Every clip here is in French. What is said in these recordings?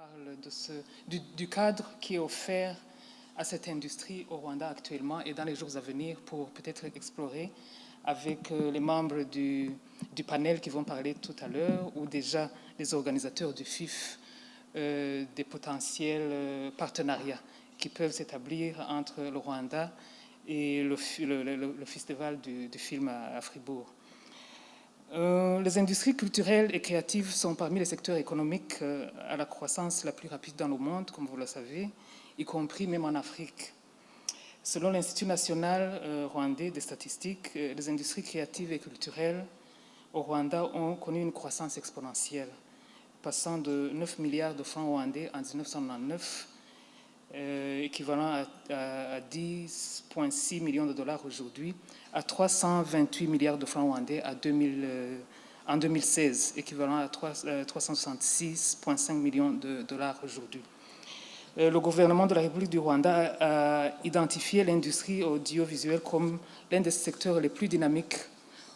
parle du cadre qui est offert à cette industrie au Rwanda actuellement et dans les jours à venir pour peut-être explorer avec les membres du panel qui vont parler tout à l'heure ou déjà les organisateurs du FIF des potentiels partenariats qui peuvent s'établir entre le Rwanda et le festival du film à Fribourg. Les industries culturelles et créatives sont parmi les secteurs économiques à la croissance la plus rapide dans le monde, comme vous le savez, y compris même en Afrique. Selon l'Institut national rwandais des statistiques, les industries créatives et culturelles au Rwanda ont connu une croissance exponentielle, passant de 9 milliards de francs rwandais en 1999, équivalent à 10,6 millions de dollars aujourd'hui, à 328 milliards de francs rwandais en 2016, équivalent à 366,5 millions de dollars aujourd'hui. Le gouvernement de la République du Rwanda a identifié l'industrie audiovisuelle comme l'un des secteurs les plus dynamiques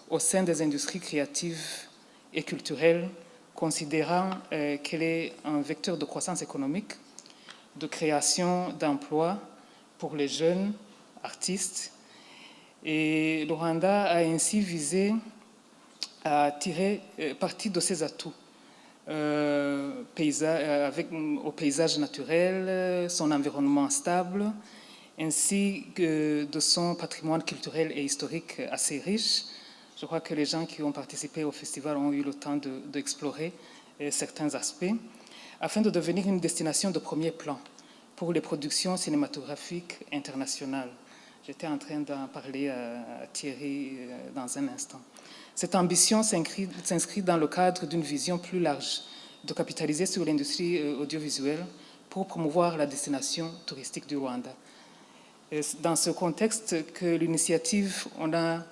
au sein des industries créatives et culturelles, considérant qu'elle est un vecteur de croissance économique, de création d'emplois pour les jeunes artistes. Et le Rwanda a ainsi visé à tirer parti de ses atouts au paysage naturel, son environnement stable, ainsi que de son patrimoine culturel et historique assez riche. Je crois que les gens qui ont participé au festival ont eu le temps d'explorer certains aspects, afin de devenir une destination de premier plan pour les productions cinématographiques internationales. J'étais en train d'en parler à Thierry dans un instant. Cette ambition s'inscrit dans le cadre d'une vision plus large de capitaliser sur l'industrie audiovisuelle pour promouvoir la destination touristique du Rwanda. Dans ce contexte que l'initiative, on a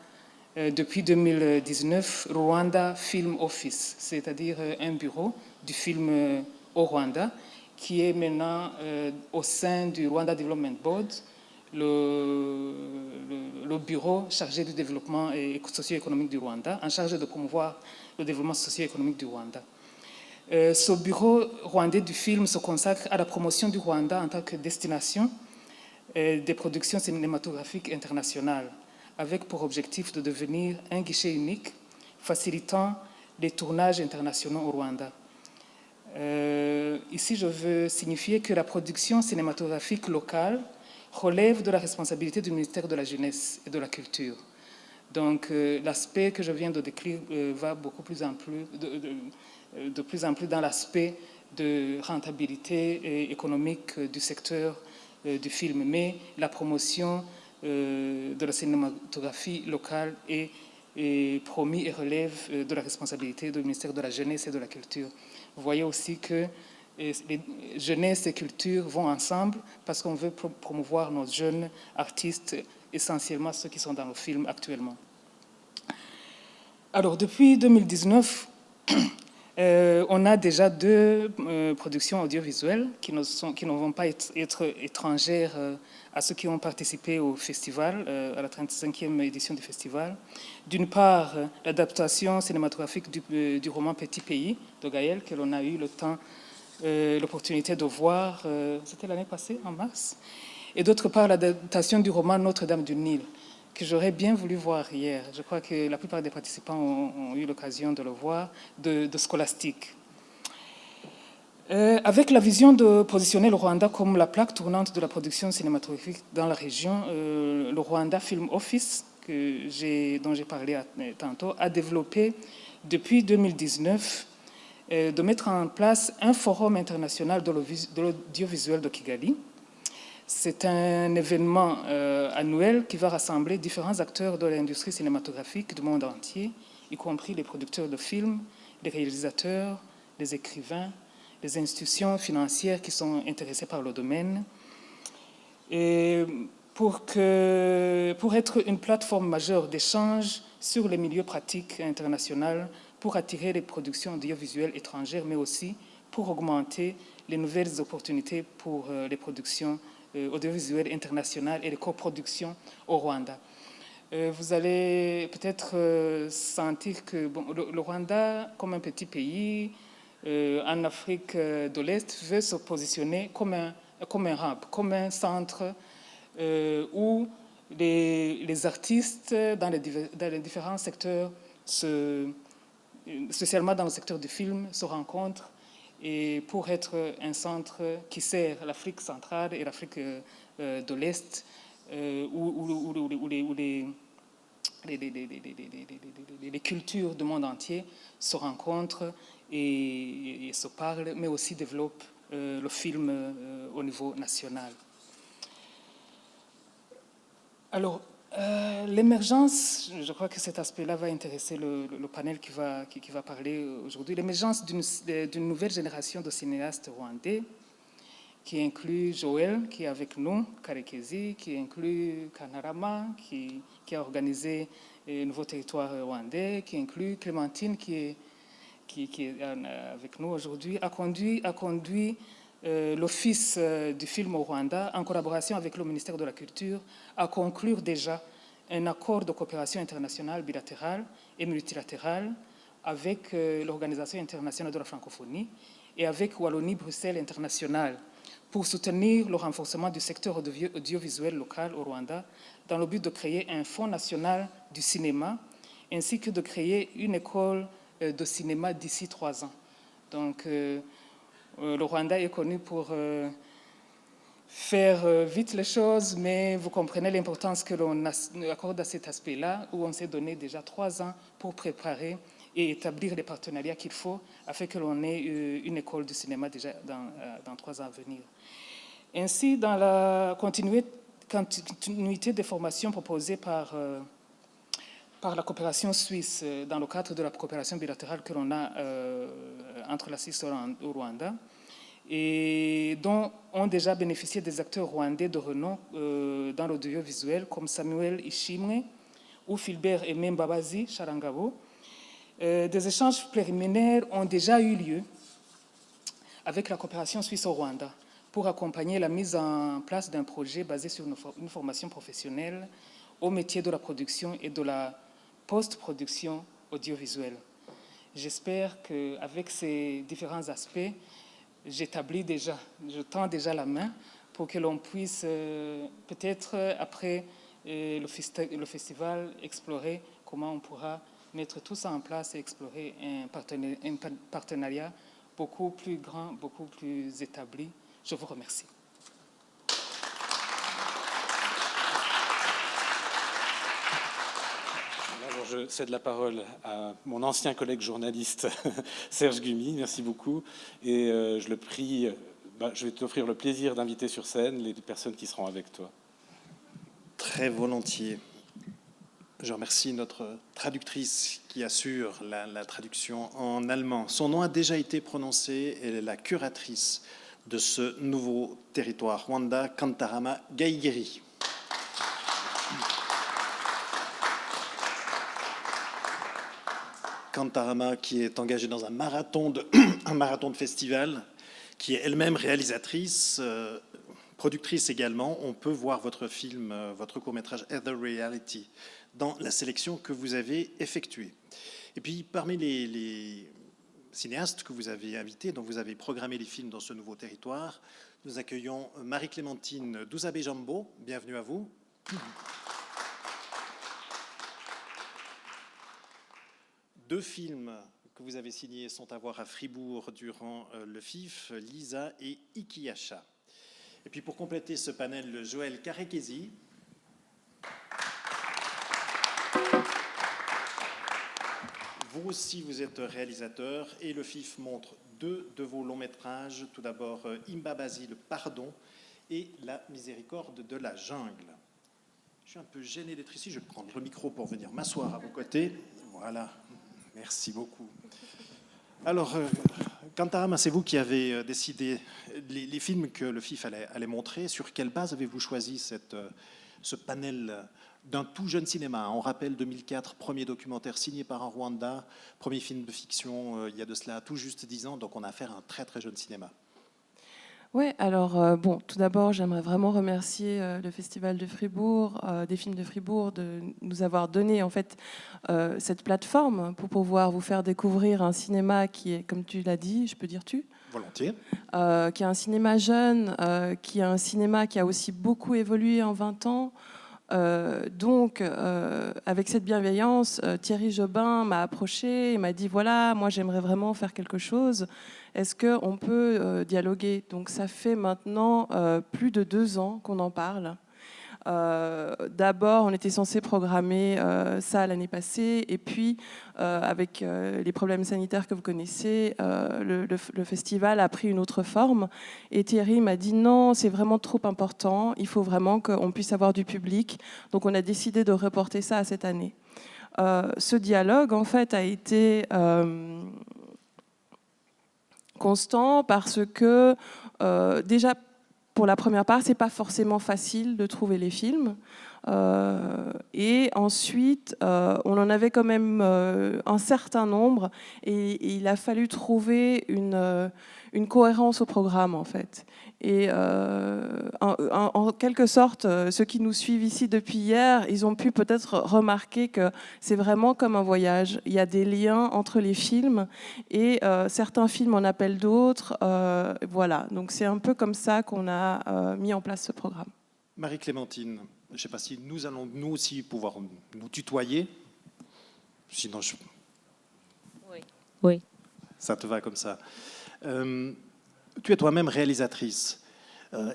depuis 2019 Rwanda Film Office, c'est-à-dire un bureau du film au Rwanda, qui est maintenant au sein du Rwanda Development Board, le bureau chargé du développement socio-économique du Rwanda, en charge de promouvoir le développement socio-économique du Rwanda. Ce bureau rwandais du film se consacre à la promotion du Rwanda en tant que destination des productions cinématographiques internationales, avec pour objectif de devenir un guichet unique facilitant les tournages internationaux au Rwanda. Ici, je veux signifier que la production cinématographique locale relève de la responsabilité du ministère de la Jeunesse et de la Culture. Donc, l'aspect que je viens de décrire va beaucoup plus en plus, de plus en plus dans l'aspect de rentabilité économique du secteur du film, mais la promotion de la cinématographie locale est promis et relève de la responsabilité du ministère de la Jeunesse et de la Culture. Vous voyez aussi que les jeunesse et culture vont ensemble parce qu'on veut promouvoir nos jeunes artistes, essentiellement ceux qui sont dans le film actuellement. Alors, depuis 2019, on a déjà deux productions audiovisuelles qui ne vont pas être étrangères à ceux qui ont participé au festival, à la 35e édition du festival. D'une part, l'adaptation cinématographique du roman Petit Pays de Gaël, que l'on a eu l'opportunité de voir, c'était l'année passée, en mars. Et d'autre part, l'adaptation du roman Notre-Dame du Nil, que j'aurais bien voulu voir hier. Je crois que la plupart des participants ont eu l'occasion de le voir, de Scholastique. Avec la vision de positionner le Rwanda comme la plaque tournante de la production cinématographique dans la région, le Rwanda Film Office, dont j'ai parlé tantôt, a développé depuis 2019 de mettre en place un forum international de l'audiovisuel de Kigali. C'est un événement annuel qui va rassembler différents acteurs de l'industrie cinématographique du monde entier, y compris les producteurs de films, les réalisateurs, les écrivains, les institutions financières qui sont intéressées par le domaine. Et pour être une plateforme majeure d'échange sur les milieux pratiques internationaux, pour attirer les productions audiovisuelles étrangères, mais aussi pour augmenter les nouvelles opportunités pour les productions audiovisuelles internationales et les coproductions au Rwanda. Vous allez peut-être sentir que le Rwanda, comme un petit pays, en Afrique de l'Est veut se positionner comme un hub, comme un centre où les artistes dans les différents secteurs, spécialement dans le secteur du film, se rencontrent et pour être un centre qui sert l'Afrique centrale et l'Afrique de l'Est, où les cultures du monde entier se rencontrent et se parlent, mais aussi développent le film au niveau national. Alors, l'émergence, je crois que cet aspect-là va intéresser le panel qui va parler aujourd'hui, l'émergence d'une nouvelle génération de cinéastes rwandais qui inclut Joël, qui est avec nous, Karekezi, qui inclut Kanarama, qui a organisé le Nouveau Territoire rwandais, qui inclut Clémentine, qui est avec nous aujourd'hui, a conduit l'Office du film au Rwanda, en collaboration avec le ministère de la Culture, à conclure déjà un accord de coopération internationale bilatérale et multilatérale avec l'Organisation internationale de la francophonie et avec Wallonie-Bruxelles International pour soutenir le renforcement du secteur audiovisuel local au Rwanda dans le but de créer un fonds national du cinéma ainsi que de créer une école de cinéma d'ici 3 ans. Donc, le Rwanda est connu pour faire vite les choses, mais vous comprenez l'importance que l'on accorde à cet aspect-là, où on s'est donné déjà 3 ans pour préparer et établir les partenariats qu'il faut afin que l'on ait une école de cinéma déjà dans 3 ans à venir. Ainsi, dans la continuité des formations proposées par la coopération suisse, dans le cadre de la coopération bilatérale que l'on a entre la Suisse et le Rwanda, et dont ont déjà bénéficié des acteurs rwandais de renom dans l'audiovisuel, comme Samuel Ishimwe ou Philbert Aimé Mbabazi Charangabo. Des échanges préliminaires ont déjà eu lieu avec la coopération suisse au Rwanda pour accompagner la mise en place d'un projet basé sur une formation professionnelle au métier de la production et de la post-production audiovisuelle. J'espère qu'avec ces différents aspects, je tends déjà la main pour que l'on puisse peut-être après le festival explorer comment on pourra mettre tout ça en place et explorer un partenariat beaucoup plus grand, beaucoup plus établi. Je vous remercie. Alors, je cède la parole à mon ancien collègue journaliste Serge Gumi, merci beaucoup. Et je le prie, je vais t'offrir le plaisir d'inviter sur scène les personnes qui seront avec toi. Très volontiers. Je remercie notre traductrice qui assure la traduction en allemand. Son nom a déjà été prononcé, elle est la curatrice de ce nouveau territoire, Rwanda, Kantarama Gaigeri. Kantarama qui est engagée dans un marathon de festival, qui est elle-même réalisatrice, productrice également. On peut voir votre film, votre court-métrage Other Reality dans la sélection que vous avez effectuée. Et puis parmi les cinéastes que vous avez invités, dont vous avez programmé les films dans ce nouveau territoire, nous accueillons Marie-Clémentine Douzabé-Jambo. Bienvenue à vous. Deux films que vous avez signés sont à voir à Fribourg durant le FIF, Lisa et Ikiyasha. Et puis pour compléter ce panel, Joël Karekezi. Vous aussi, vous êtes réalisateur et le FIF montre 2 de vos longs métrages. Tout d'abord, Imbabazi, le pardon et La miséricorde de la jungle. Je suis un peu gêné d'être ici. Je vais prendre le micro pour venir m'asseoir à vos côtés. Voilà. Merci beaucoup. Alors, Kantarama, c'est vous qui avez décidé les films que le FIF allait montrer. Sur quelle base avez-vous choisi ce panel d'un tout jeune cinéma? On rappelle 2004, premier documentaire signé par un Rwanda, premier film de fiction il y a de cela tout juste 10 ans, donc on a affaire à un très très jeune cinéma. Oui, alors bon, tout d'abord, j'aimerais vraiment remercier le Festival de Fribourg, des films de Fribourg, de nous avoir donné en fait cette plateforme pour pouvoir vous faire découvrir un cinéma qui est, comme tu l'as dit, je peux dire tu Volontiers. qui est un cinéma jeune, qui est un cinéma qui a aussi beaucoup évolué en 20 ans. Donc, avec cette bienveillance, Thierry Jobin m'a approché et m'a dit, voilà, moi j'aimerais vraiment faire quelque chose. Est-ce qu'on peut dialoguer? Donc ça fait maintenant plus de 2 ans qu'on en parle. D'abord, on était censé programmer ça l'année passée, et puis avec les problèmes sanitaires que vous connaissez, le festival a pris une autre forme. Et Thierry m'a dit non, c'est vraiment trop important, il faut vraiment qu'on puisse avoir du public. Donc on a décidé de reporter ça à cette année. Ce dialogue, en fait, a été constant parce que déjà, pour la première part, c'est pas forcément facile de trouver les films. Et ensuite, on en avait quand même un certain nombre, et il a fallu trouver une cohérence au programme, en fait. Et en quelque sorte, ceux qui nous suivent ici depuis hier, ils ont pu peut-être remarquer que c'est vraiment comme un voyage. Il y a des liens entre les films, et certains films en appellent d'autres. Voilà, donc c'est un peu comme ça qu'on a mis en place ce programme. Marie-Clémentine, je ne sais pas si nous allons nous aussi pouvoir nous tutoyer. Sinon, Oui. Ça te va comme ça. Tu es toi-même réalisatrice.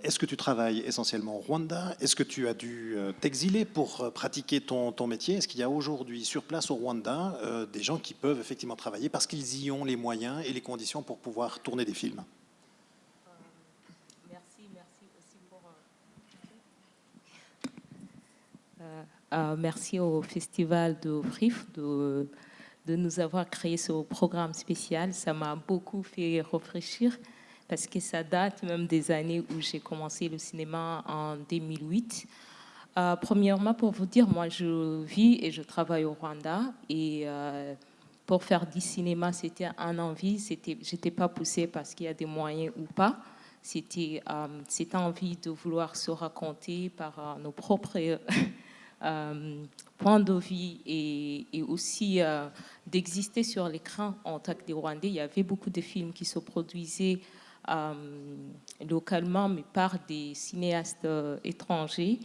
Est-ce que tu travailles essentiellement au Rwanda? Est-ce que tu as dû t'exiler pour pratiquer ton métier? Est-ce qu'il y a aujourd'hui sur place au Rwanda des gens qui peuvent effectivement travailler parce qu'ils y ont les moyens et les conditions pour pouvoir tourner des films? Merci au Festival de FRIF de nous avoir créé ce programme spécial. Ça m'a beaucoup fait réfléchir parce que ça date même des années où j'ai commencé le cinéma en 2008. Premièrement, pour vous dire, moi, je vis et je travaille au Rwanda. Et pour faire du cinéma, c'était un envie. J'étais pas poussée parce qu'il y a des moyens ou pas. C'était cette envie de vouloir se raconter par nos propres point de vue, et aussi d'exister sur l'écran en tant que Rwandais. Il y avait beaucoup de films qui se produisaient localement, mais par des cinéastes étrangers.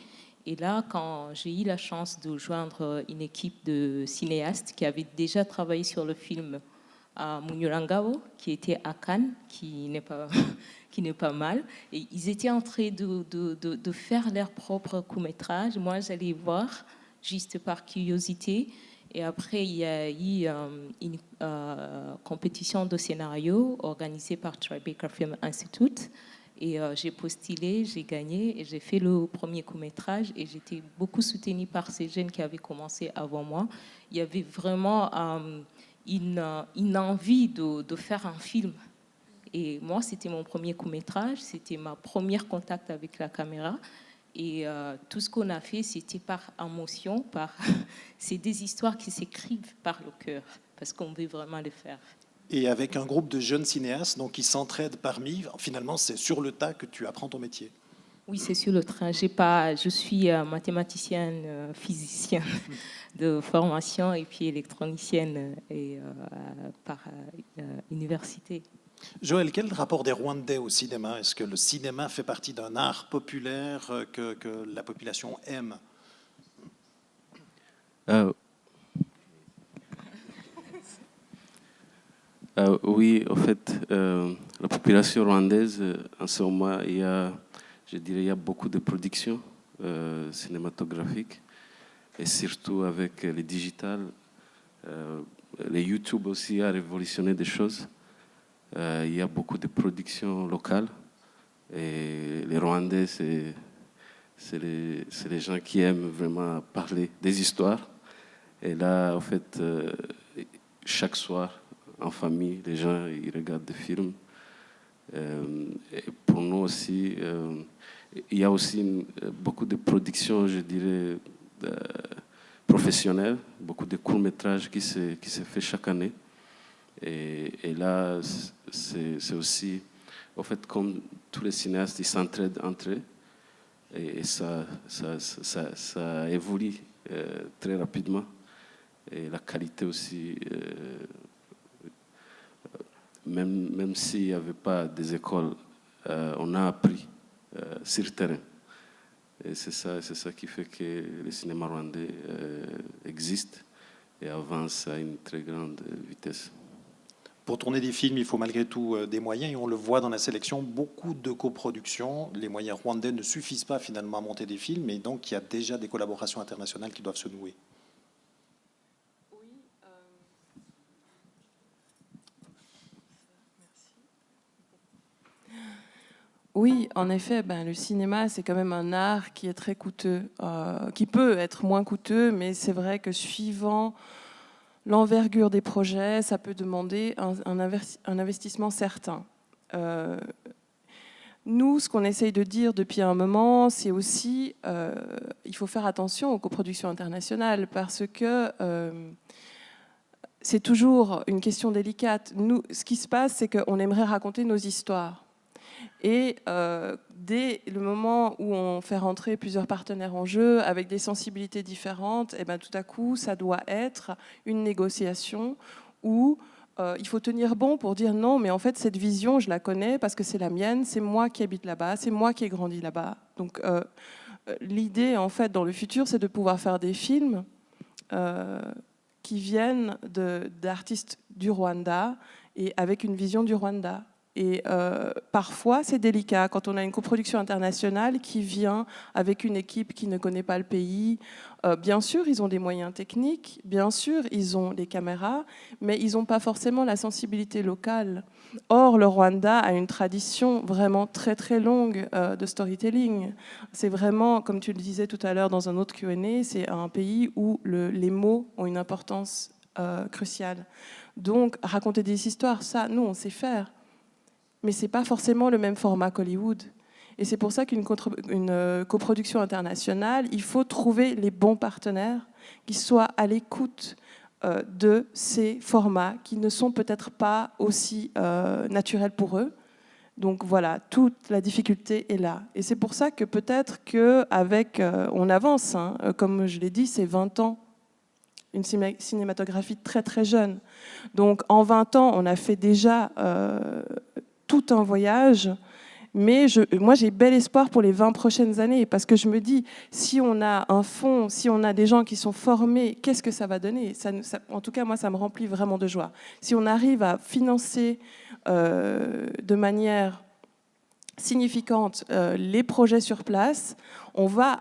Et là, quand j'ai eu la chance de joindre une équipe de cinéastes qui avaient déjà travaillé sur le film Munyurangabo, qui était à Cannes, qui n'est pas mal. Et ils étaient en train de faire leur propre court-métrage. Moi, j'allais voir juste par curiosité. Et après, il y a eu une compétition de scénario organisée par Tribeca Film Institute. Et j'ai postulé, j'ai gagné et j'ai fait le premier court-métrage. Et j'étais beaucoup soutenue par ces jeunes qui avaient commencé avant moi. Il y avait vraiment une envie de faire un film. Et moi, c'était mon premier court-métrage, c'était ma première contact avec la caméra. Et tout ce qu'on a fait, c'était par émotion, c'est des histoires qui s'écrivent par le cœur, parce qu'on veut vraiment le faire. Et avec un groupe de jeunes cinéastes donc, qui s'entraident parmi, finalement, c'est sur le tas que tu apprends ton métier. Oui, c'est sur le train. Je suis mathématicienne, physicienne de formation, et puis électronicienne par université. Joël, quel est le rapport des Rwandais au cinéma? Est-ce que le cinéma fait partie d'un art populaire que la population aime? Oui, en fait, la population rwandaise, en ce moment, je dirais, il y a beaucoup de productions cinématographiques, et surtout avec les digitales, les YouTube aussi a révolutionné des choses. Il y a beaucoup de productions locales, et les Rwandais, c'est les gens qui aiment vraiment parler des histoires. Et là, en fait, chaque soir, en famille, les gens ils regardent des films. Et pour nous aussi, il y a aussi beaucoup de productions, je dirais, professionnelles, beaucoup de courts-métrages qui se fait chaque année. Et là, c'est aussi en fait, comme tous les cinéastes, ils s'entraident entre eux. Et ça évolue très rapidement. Et la qualité aussi, même s'il n'y avait pas des écoles, on a appris sur le terrain. Et c'est ça qui fait que le cinéma rwandais existe et avance à une très grande vitesse. Pour tourner des films, il faut malgré tout des moyens, et on le voit dans la sélection, beaucoup de coproductions. Les moyens rwandais ne suffisent pas finalement à monter des films, et donc il y a déjà des collaborations internationales qui doivent se nouer. Oui, en effet, le cinéma, c'est quand même un art qui est très coûteux, qui peut être moins coûteux, mais c'est vrai que suivant l'envergure des projets, ça peut demander un investissement certain. Nous, ce qu'on essaye de dire depuis un moment, c'est aussi il faut faire attention aux coproductions internationales parce que c'est toujours une question délicate. Nous, ce qui se passe, c'est qu'on aimerait raconter nos histoires. Et dès le moment où on fait rentrer plusieurs partenaires en jeu avec des sensibilités différentes, et tout à coup, ça doit être une négociation où il faut tenir bon pour dire non, mais en fait, cette vision, je la connais parce que c'est la mienne, c'est moi qui habite là-bas, c'est moi qui ai grandi là-bas. Donc, l'idée, en fait, dans le futur, c'est de pouvoir faire des films qui viennent d'artistes du Rwanda et avec une vision du Rwanda. Et parfois, c'est délicat quand on a une coproduction internationale qui vient avec une équipe qui ne connaît pas le pays. Bien sûr, ils ont des moyens techniques, bien sûr, ils ont des caméras, mais ils n'ont pas forcément la sensibilité locale. Or, le Rwanda a une tradition vraiment très, très longue de storytelling. C'est vraiment, comme tu le disais tout à l'heure dans un autre Q&A, c'est un pays où les mots ont une importance cruciale. Donc, raconter des histoires, ça, nous, on sait faire. Mais ce n'est pas forcément le même format qu'Hollywood. Et c'est pour ça qu'une coproduction internationale, il faut trouver les bons partenaires qui soient à l'écoute de ces formats qui ne sont peut-être pas aussi naturels pour eux. Donc voilà, toute la difficulté est là. Et c'est pour ça que peut-être qu'avec, on avance, comme je l'ai dit, c'est 20 ans, une cinématographie très très jeune. Donc en 20 ans, on a fait déjà tout un voyage, mais moi j'ai bel espoir pour les 20 prochaines années, parce que je me dis, si on a un fonds, si on a des gens qui sont formés, qu'est-ce que ça va donner ? En tout cas, moi, ça me remplit vraiment de joie. Si on arrive à financer de manière significante les projets sur place, on va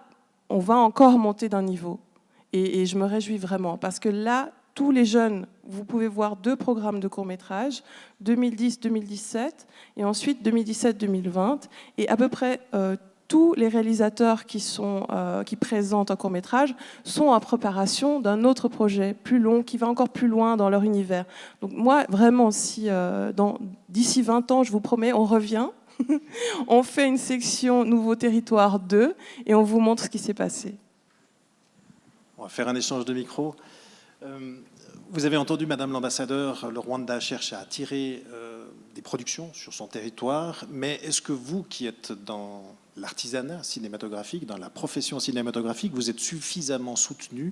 encore monter d'un niveau. Et je me réjouis vraiment, parce que là, tous les jeunes, vous pouvez voir 2 programmes de court-métrage, 2010-2017 et ensuite 2017-2020. Et à peu près tous les réalisateurs qui présentent un court-métrage sont en préparation d'un autre projet plus long, qui va encore plus loin dans leur univers. Donc moi, vraiment, si d'ici 20 ans, je vous promets, on revient, on fait une section Nouveau Territoire 2 et on vous montre ce qui s'est passé. On va faire un échange de micros. Vous avez entendu, Madame l'ambassadeur, le Rwanda cherche à attirer des productions sur son territoire, mais est-ce que vous, qui êtes dans l'artisanat cinématographique, dans la profession cinématographique, vous êtes suffisamment soutenu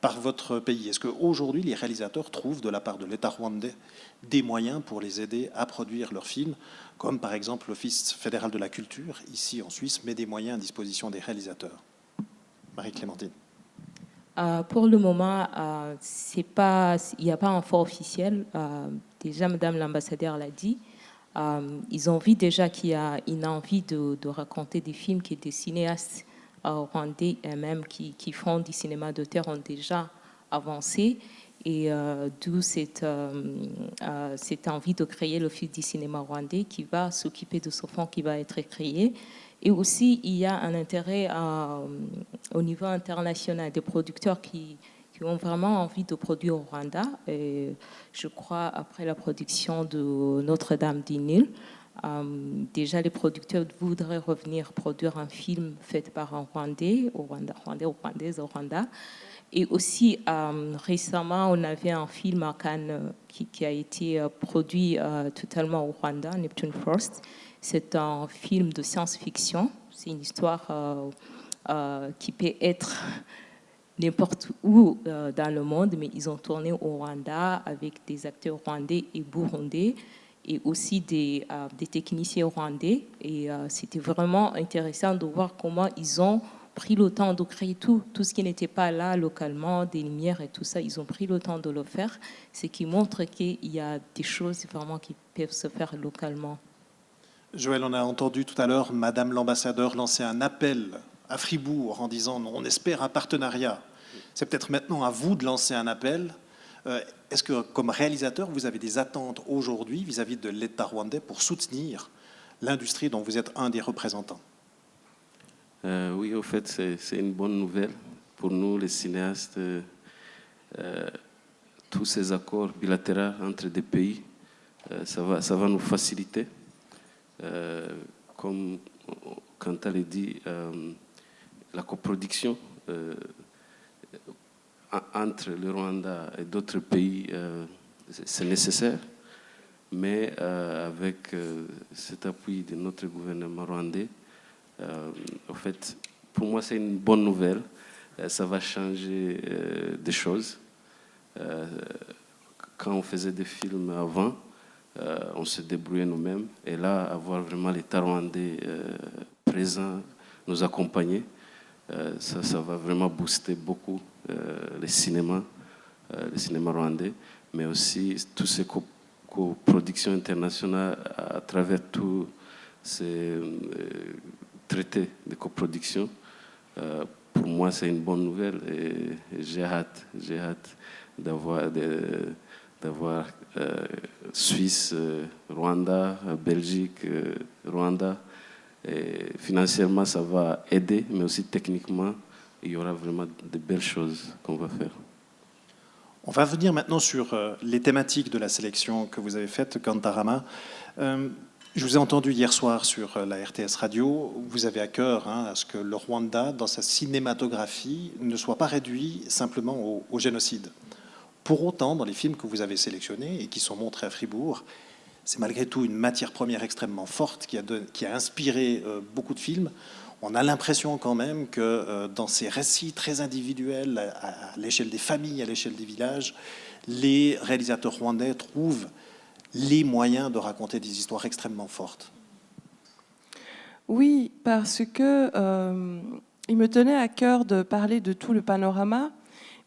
par votre pays ? Est-ce qu'aujourd'hui, les réalisateurs trouvent de la part de l'État rwandais des moyens pour les aider à produire leurs films, comme par exemple l'Office fédéral de la culture, ici en Suisse, met des moyens à disposition des réalisateurs ? Marie-Clémentine. Pour le moment, il n'y a pas un fonds officiel. Déjà, Madame l'ambassadeur l'a dit. Ils ont vu déjà qu'il y a une envie de raconter des films que des cinéastes rwandais eux-mêmes qui font du cinéma d'auteur ont déjà avancé. Et d'où cette envie de créer l'Office du cinéma rwandais qui va s'occuper de ce fonds qui va être créé. Et aussi, il y a un intérêt au niveau international des producteurs qui ont vraiment envie de produire au Rwanda. Et je crois, après la production de Notre-Dame du Nil, déjà les producteurs voudraient revenir produire un film fait par un Rwandais, Rwandaise au Rwanda. Et aussi, récemment, on avait un film à Cannes qui a été produit totalement au Rwanda, Neptune Frost. C'est un film de science-fiction. C'est une histoire qui peut être n'importe où dans le monde, mais ils ont tourné au Rwanda avec des acteurs rwandais et burundais et aussi des techniciens rwandais. Et c'était vraiment intéressant de voir comment ils ont pris le temps de créer tout ce qui n'était pas là localement, des lumières et tout ça. Ils ont pris le temps de le faire, ce qui montre qu'il y a des choses vraiment qui peuvent se faire localement. Joël, on a entendu tout à l'heure Madame l'ambassadeur lancer un appel à Fribourg en disant « on espère un partenariat ». C'est peut-être maintenant à vous de lancer un appel. Est-ce que, comme réalisateur, vous avez des attentes aujourd'hui vis-à-vis de l'État rwandais pour soutenir l'industrie dont vous êtes un des représentants? Oui, au fait, c'est une bonne nouvelle pour nous, les cinéastes. Tous ces accords bilatéraux entre des pays, ça va nous faciliter. Comme Chantal l'a dit, la coproduction entre le Rwanda et d'autres pays, c'est nécessaire, mais avec cet appui de notre gouvernement rwandais, en fait, pour moi, c'est une bonne nouvelle. Ça va changer des choses. Quand on faisait des films avant, on se débrouillait nous-mêmes. Et là, avoir vraiment l'État rwandais présent, nous accompagner, ça va vraiment booster beaucoup le cinéma rwandais, mais aussi toutes ces coproductions internationales à travers tous ces traités de coproduction. Pour moi, c'est une bonne nouvelle et j'ai hâte d'avoir Suisse, Rwanda, Belgique, Rwanda. Et financièrement, ça va aider, mais aussi techniquement, il y aura vraiment de belles choses qu'on va faire. On va venir maintenant sur les thématiques de la sélection que vous avez faite, Kantarama. Je vous ai entendu hier soir sur la RTS Radio. Vous avez à cœur à ce que le Rwanda, dans sa cinématographie, ne soit pas réduit simplement au génocide. Pour autant, dans les films que vous avez sélectionnés et qui sont montrés à Fribourg, c'est malgré tout une matière première extrêmement forte qui a inspiré beaucoup de films. On a l'impression quand même que dans ces récits très individuels, à l'échelle des familles, à l'échelle des villages, les réalisateurs rwandais trouvent les moyens de raconter des histoires extrêmement fortes. Oui, parce que il me tenait à cœur de parler de tout le panorama,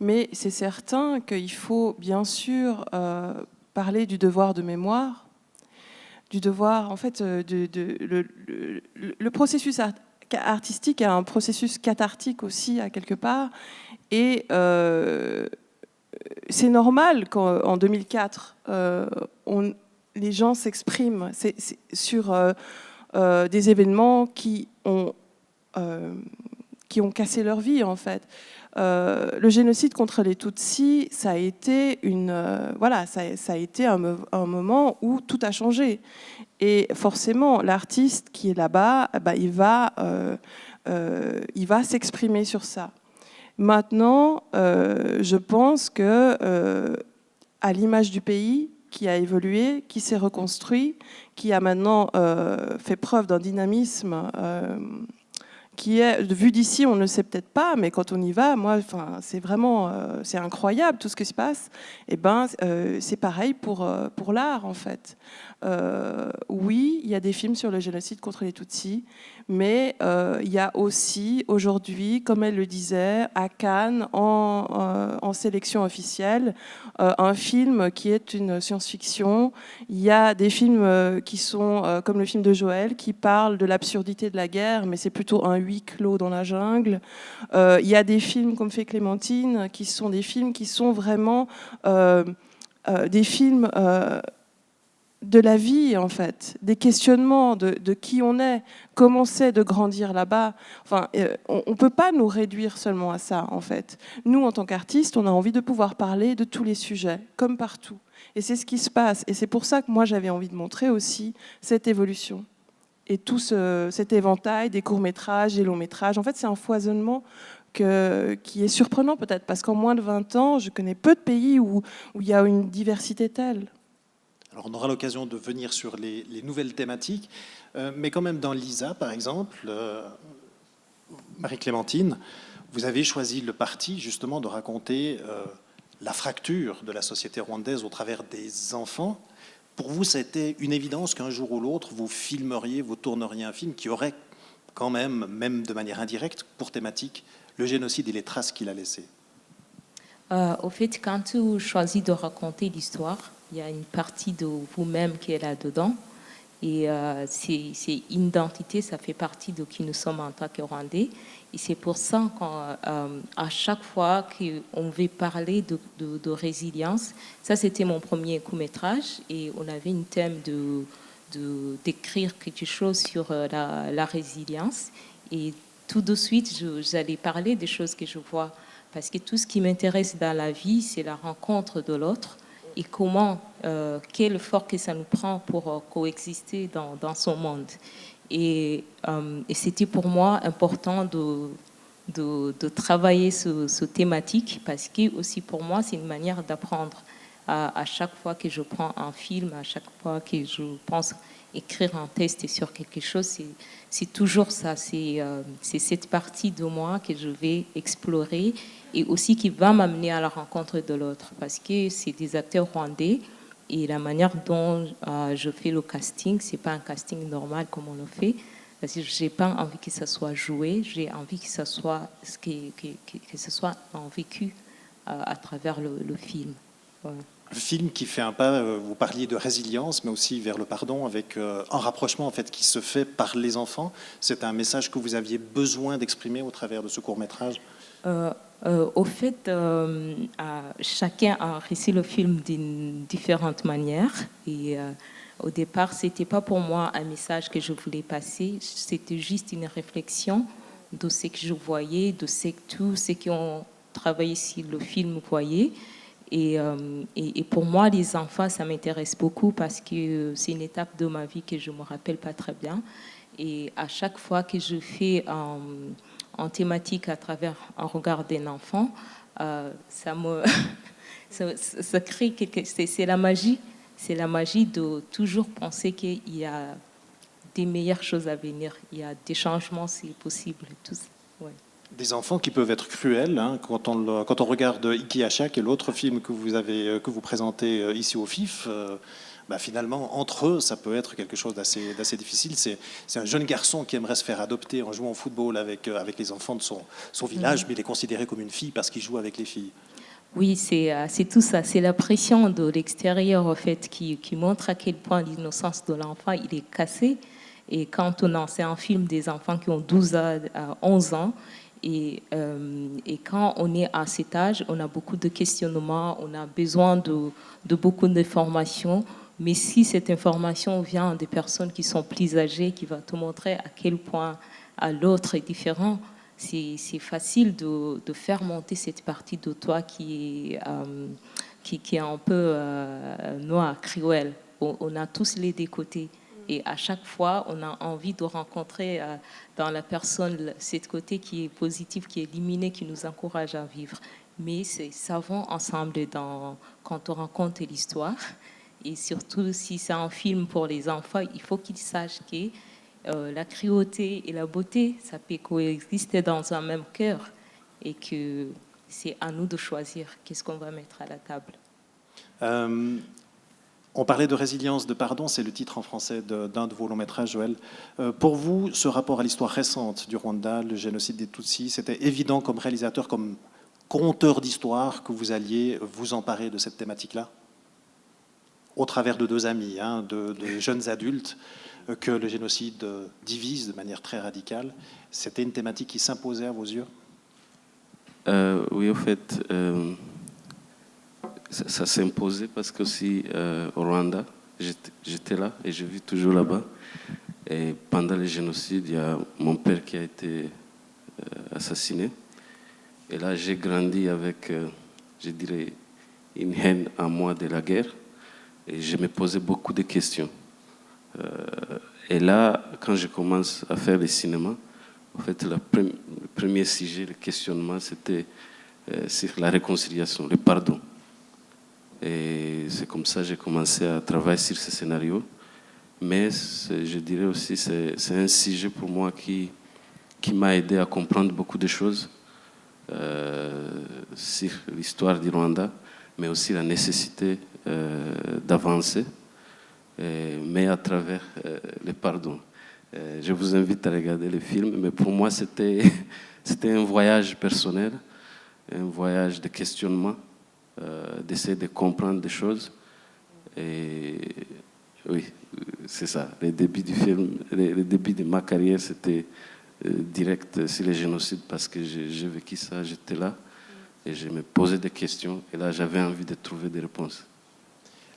mais c'est certain qu'il faut bien sûr parler du devoir de mémoire, du devoir, en fait, le processus artistique est un processus cathartique aussi, à quelque part, et c'est normal qu'en 2004, les gens s'expriment sur des événements qui ont cassé leur vie, en fait. Le génocide contre les Tutsis, ça a été ça a été un moment où tout a changé. Et forcément, l'artiste qui est là-bas, il va s'exprimer sur ça. Maintenant, je pense que, à l'image du pays qui a évolué, qui s'est reconstruit, qui a maintenant fait preuve d'un dynamisme qui est, vu d'ici, on ne le sait peut-être pas, mais quand on y va, c'est vraiment, c'est incroyable tout ce qui se passe. Et c'est pareil pour l'art, en fait. Oui, il y a des films sur le génocide contre les Tutsis, mais il y a aussi aujourd'hui, comme elle le disait, à Cannes, en sélection officielle, un film qui est une science-fiction. Il y a des films qui sont, comme le film de Joël, qui parlent de l'absurdité de la guerre, mais c'est plutôt un huis clos dans la jungle. Il y a des films comme fait Clémentine, qui sont des films qui sont vraiment des films de la vie, en fait, des questionnements de qui on est, comment c'est de grandir là-bas. Enfin, on ne peut pas nous réduire seulement à ça, en fait. Nous, en tant qu'artistes, on a envie de pouvoir parler de tous les sujets, comme partout. Et c'est ce qui se passe. Et c'est pour ça que moi, j'avais envie de montrer aussi cette évolution. Et tout cet éventail des courts-métrages, des longs-métrages. En fait, c'est un foisonnement qui est surprenant peut-être, parce qu'en moins de 20 ans, je connais peu de pays où il y a une diversité telle. Alors on aura l'occasion de venir sur les nouvelles thématiques, mais quand même dans l'ISA, par exemple, Marie-Clémentine, vous avez choisi le parti justement de raconter la fracture de la société rwandaise au travers des enfants. Pour vous, c'était une évidence qu'un jour ou l'autre, vous filmeriez, vous tourneriez un film qui aurait quand même de manière indirecte, pour thématique, le génocide et les traces qu'il a laissées? Au fait, quand tu choisis de raconter l'histoire, il y a une partie de vous-même qui est là-dedans. Et c'est une identité, ça fait partie de qui nous sommes en tant que Rwandais. Et c'est pour ça qu'à chaque fois qu'on veut parler de résilience, ça c'était mon premier court-métrage, et on avait un thème d'écrire quelque chose sur la résilience. Et tout de suite, j'allais parler des choses que je vois. Parce que tout ce qui m'intéresse dans la vie, c'est la rencontre de l'autre. Et comment, quel effort que ça nous prend pour coexister dans son monde. Et c'était pour moi important de travailler ce thématique, parce que aussi pour moi, c'est une manière d'apprendre. À chaque fois que je prends un film, à chaque fois que je pense écrire un texte sur quelque chose, c'est toujours ça. C'est cette partie de moi que je vais explorer, et aussi qui va m'amener à la rencontre de l'autre, parce que c'est des acteurs rwandais, et la manière dont je fais le casting, c'est pas un casting normal comme on le fait, parce que j'ai pas envie que ça soit joué, j'ai envie que ça soit que ce soit en vécu à travers le film. Voilà. Le film qui fait un pas, vous parliez de résilience, mais aussi vers le pardon, avec un rapprochement en fait qui se fait par les enfants. C'est un message que vous aviez besoin d'exprimer au travers de ce court-métrage? Au fait, chacun a réussi le film d'une différente manière. Et au départ, c'était pas pour moi un message que je voulais passer, c'était juste une réflexion de ce que je voyais, de ce que tous ceux qui ont travaillé sur le film voyaient. Et pour moi, les enfants, ça m'intéresse beaucoup, parce que c'est une étape de ma vie que je ne me rappelle pas très bien. Et à chaque fois que je fais en thématique à travers un regard d'un enfant, ça crée quelque chose. C'est la magie. C'est la magie de toujours penser qu'il y a des meilleures choses à venir. Il y a des changements, c'est possible. Tout ça. Ouais. Des enfants qui peuvent être cruels, hein, quand on regarde Ikiacha, qui est l'autre film que vous présentez ici au FIF. Finalement, entre eux, ça peut être quelque chose d'assez difficile. C'est un jeune garçon qui aimerait se faire adopter en jouant au football avec les enfants de son village, mais il est considéré comme une fille parce qu'il joue avec les filles. Oui, c'est tout ça. C'est la pression de l'extérieur, en fait, qui montre à quel point l'innocence de l'enfant, il est cassé. Et quand c'est un film des enfants qui ont 12 à 11 ans, et quand on est à cet âge, on a beaucoup de questionnements, on a besoin de beaucoup d'informations. Mais si cette information vient des personnes qui sont plus âgées, qui va te montrer à quel point l'autre est différent, c'est facile de faire monter cette partie de toi qui est un peu noire, cruelle. On a tous les deux côtés. Et à chaque fois, on a envie de rencontrer dans la personne cette côté qui est positif, qui est illuminé, qui nous encourage à vivre. Mais ça va ensemble quand on raconte l'histoire. Et surtout, si c'est un film pour les enfants, il faut qu'ils sachent que la cruauté et la beauté, ça peut coexister dans un même cœur, et que c'est à nous de choisir qu'est-ce qu'on va mettre à la table. On parlait de résilience, de pardon, c'est le titre en français d'un de vos longs métrages, Joël. Pour vous, ce rapport à l'histoire récente du Rwanda, le génocide des Tutsis, c'était évident comme réalisateur, comme conteur d'histoire, que vous alliez vous emparer de cette thématique-là, au travers de deux amis, hein, de jeunes adultes, que le génocide divise de manière très radicale. C'était une thématique qui s'imposait à vos yeux? Oui, en fait, ça s'est imposé parce que aussi au Rwanda, j'étais là et je vis toujours là-bas. Et pendant le génocide, il y a mon père qui a été assassiné. Et là, j'ai grandi avec, je dirais, une haine en moi de la guerre. Et je me posais beaucoup de questions. Et là, quand je commence à faire le cinéma, en En fait, le premier sujet, le questionnement, c'était sur la réconciliation, le pardon. Et c'est comme ça que j'ai commencé à travailler sur ce scénario. Mais je dirais aussi que c'est un sujet pour moi qui m'a aidé à comprendre beaucoup de choses sur l'histoire du Rwanda, mais aussi la nécessité d'avancer, mais à travers le pardon. Je vous invite à regarder le film, mais pour moi c'était un voyage personnel, un voyage de questionnement, d'essayer de comprendre des choses. Et oui, c'est ça. Le début du film, le début de ma carrière, c'était direct sur le génocide parce que j'ai vécu ça, j'étais là et je me posais des questions et là j'avais envie de trouver des réponses.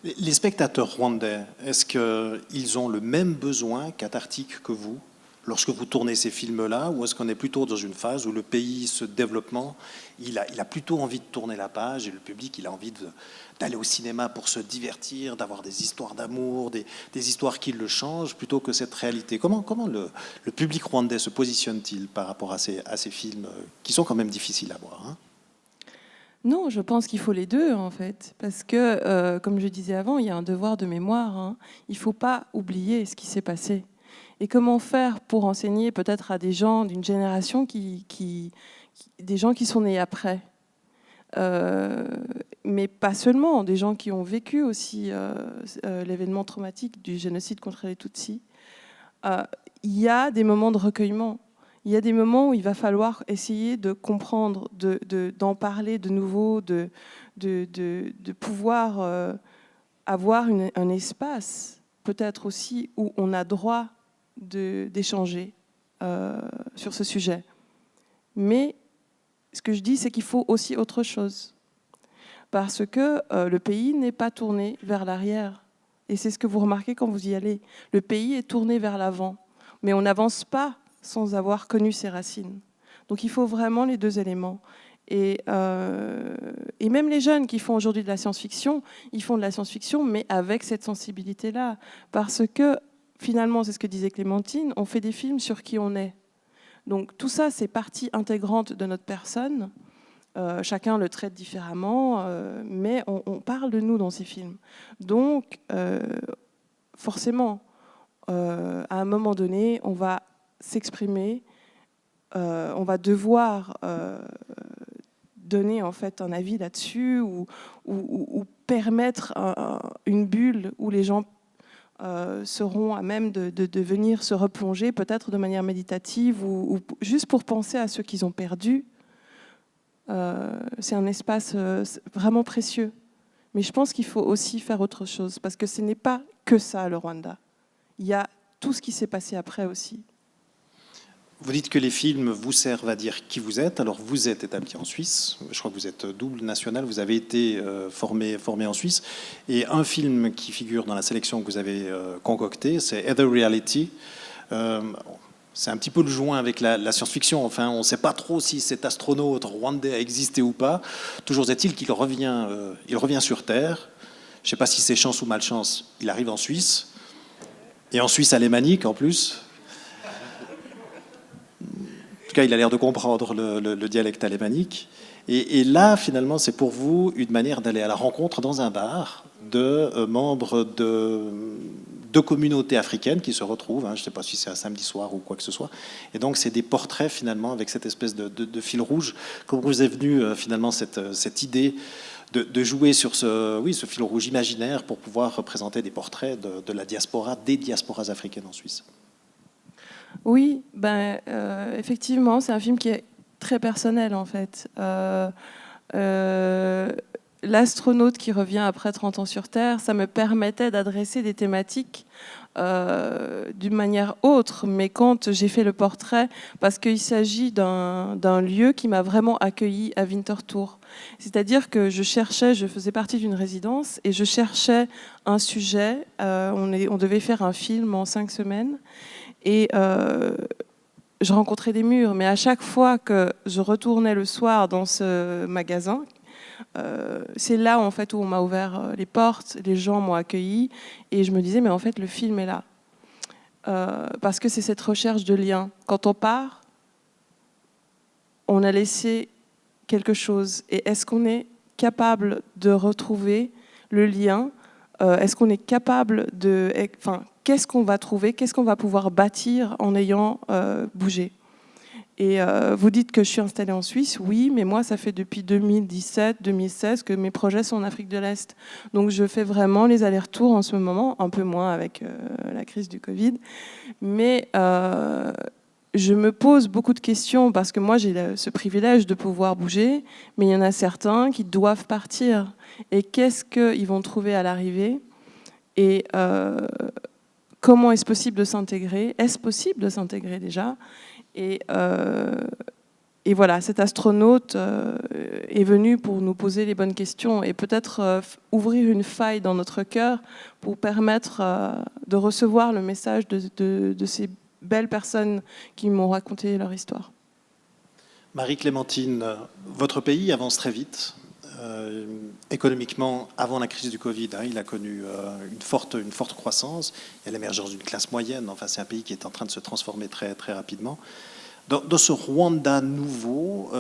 Les spectateurs rwandais, est-ce qu'ils ont le même besoin cathartique que vous lorsque vous tournez ces films-là, ou est-ce qu'on est plutôt dans une phase où le pays se développement, il a plutôt envie de tourner la page et le public il a envie d'aller au cinéma pour se divertir, d'avoir des histoires d'amour, des histoires qui le changent plutôt que cette réalité. Comment le public rwandais se positionne-t-il par rapport à ces films qui sont quand même difficiles à voir, hein? Non, je pense qu'il faut les deux, en fait. Parce que, comme je disais avant, il y a un devoir de mémoire, hein. Il ne faut pas oublier ce qui s'est passé. Et comment faire pour enseigner peut-être à des gens d'une génération des gens qui sont nés après, mais pas seulement, des gens qui ont vécu aussi l'événement traumatique du génocide contre les Tutsis. Il y a des moments de recueillement. Il y a des moments où il va falloir essayer de comprendre, d'en parler de nouveau, de pouvoir avoir un espace, peut-être aussi, où on a droit d'échanger sur ce sujet. Mais ce que je dis, c'est qu'il faut aussi autre chose. Parce que le pays n'est pas tourné vers l'arrière. Et c'est ce que vous remarquez quand vous y allez. Le pays est tourné vers l'avant. Mais on n'avance pas sans avoir connu ses racines. Donc il faut vraiment les deux éléments. Et même les jeunes qui font aujourd'hui de la science-fiction, ils font de la science-fiction, mais avec cette sensibilité-là. Parce que, finalement, c'est ce que disait Clémentine, on fait des films sur qui on est. Donc tout ça, c'est partie intégrante de notre personne. Chacun le traite différemment, mais on parle de nous dans ces films. Donc, forcément, à un moment donné, on va s'exprimer, on va devoir donner en fait un avis là-dessus ou permettre une bulle où les gens seront à même de venir se replonger, peut-être de manière méditative ou juste pour penser à ceux qu'ils ont perdus. C'est un espace vraiment précieux. Mais je pense qu'il faut aussi faire autre chose, parce que ce n'est pas que ça, le Rwanda. Il y a tout ce qui s'est passé après aussi. Vous dites que les films vous servent à dire qui vous êtes. Alors, vous êtes établi en Suisse. Je crois que vous êtes double national. Vous avez été formé en Suisse. Et un film qui figure dans la sélection que vous avez concoctée, c'est Other Reality. C'est un petit peu le joint avec la science-fiction. Enfin, on ne sait pas trop si cet astronaute rwandais a existé ou pas. Toujours est-il qu'il revient sur Terre. Je ne sais pas si c'est chance ou malchance. Il arrive en Suisse. Et en Suisse alémanique, en plus. En tout cas, il a l'air de comprendre le dialecte alémanique. Et là, finalement, c'est pour vous une manière d'aller à la rencontre dans un bar de membres de communautés africaines qui se retrouvent. Je ne sais pas si c'est un samedi soir ou quoi que ce soit. Et donc, c'est des portraits, finalement, avec cette espèce de fil rouge. Comment vous est venue, finalement, cette idée de jouer sur ce fil rouge imaginaire pour pouvoir représenter des portraits de la diaspora, des diasporas africaines en Suisse? Oui, effectivement, c'est un film qui est très personnel, en fait. L'astronaute qui revient après 30 ans sur Terre, ça me permettait d'adresser des thématiques d'une manière autre. Mais quand j'ai fait le portrait, parce qu'il s'agit d'un lieu qui m'a vraiment accueilli à Winterthur. C'est-à-dire que je faisais partie d'une résidence et je cherchais un sujet. On devait faire un film en 5 semaines. Et je rencontrais des murs, mais à chaque fois que je retournais le soir dans ce magasin, c'est là en fait où on m'a ouvert les portes, les gens m'ont accueilli, et je me disais, mais en fait le film est là. Parce que c'est cette recherche de lien. Quand on part, on a laissé quelque chose. Et est-ce qu'on est capable de retrouver le lien? Est-ce qu'on est capable de... Enfin, qu'est-ce qu'on va trouver? Qu'est-ce qu'on va pouvoir bâtir en ayant bougé? Et vous dites que je suis installée en Suisse, oui, mais moi, ça fait depuis 2017-2016 que mes projets sont en Afrique de l'Est. Donc, je fais vraiment les allers-retours en ce moment, un peu moins avec la crise du Covid. Mais je me pose beaucoup de questions parce que moi, j'ai ce privilège de pouvoir bouger, mais il y en a certains qui doivent partir. Et qu'est-ce qu'ils vont trouver à l'arrivée? Et comment est-ce possible de s'intégrer? Est-ce possible de s'intégrer déjà? Et voilà, cet astronaute est venu pour nous poser les bonnes questions et peut-être ouvrir une faille dans notre cœur pour permettre de recevoir le message de ces belles personnes qui m'ont raconté leur histoire. Marie-Clémentine, votre pays avance très vite. Économiquement, avant la crise du Covid, il a connu une forte croissance. Il y a l'émergence d'une classe moyenne. Enfin, c'est un pays qui est en train de se transformer très, très rapidement. Dans ce Rwanda nouveau,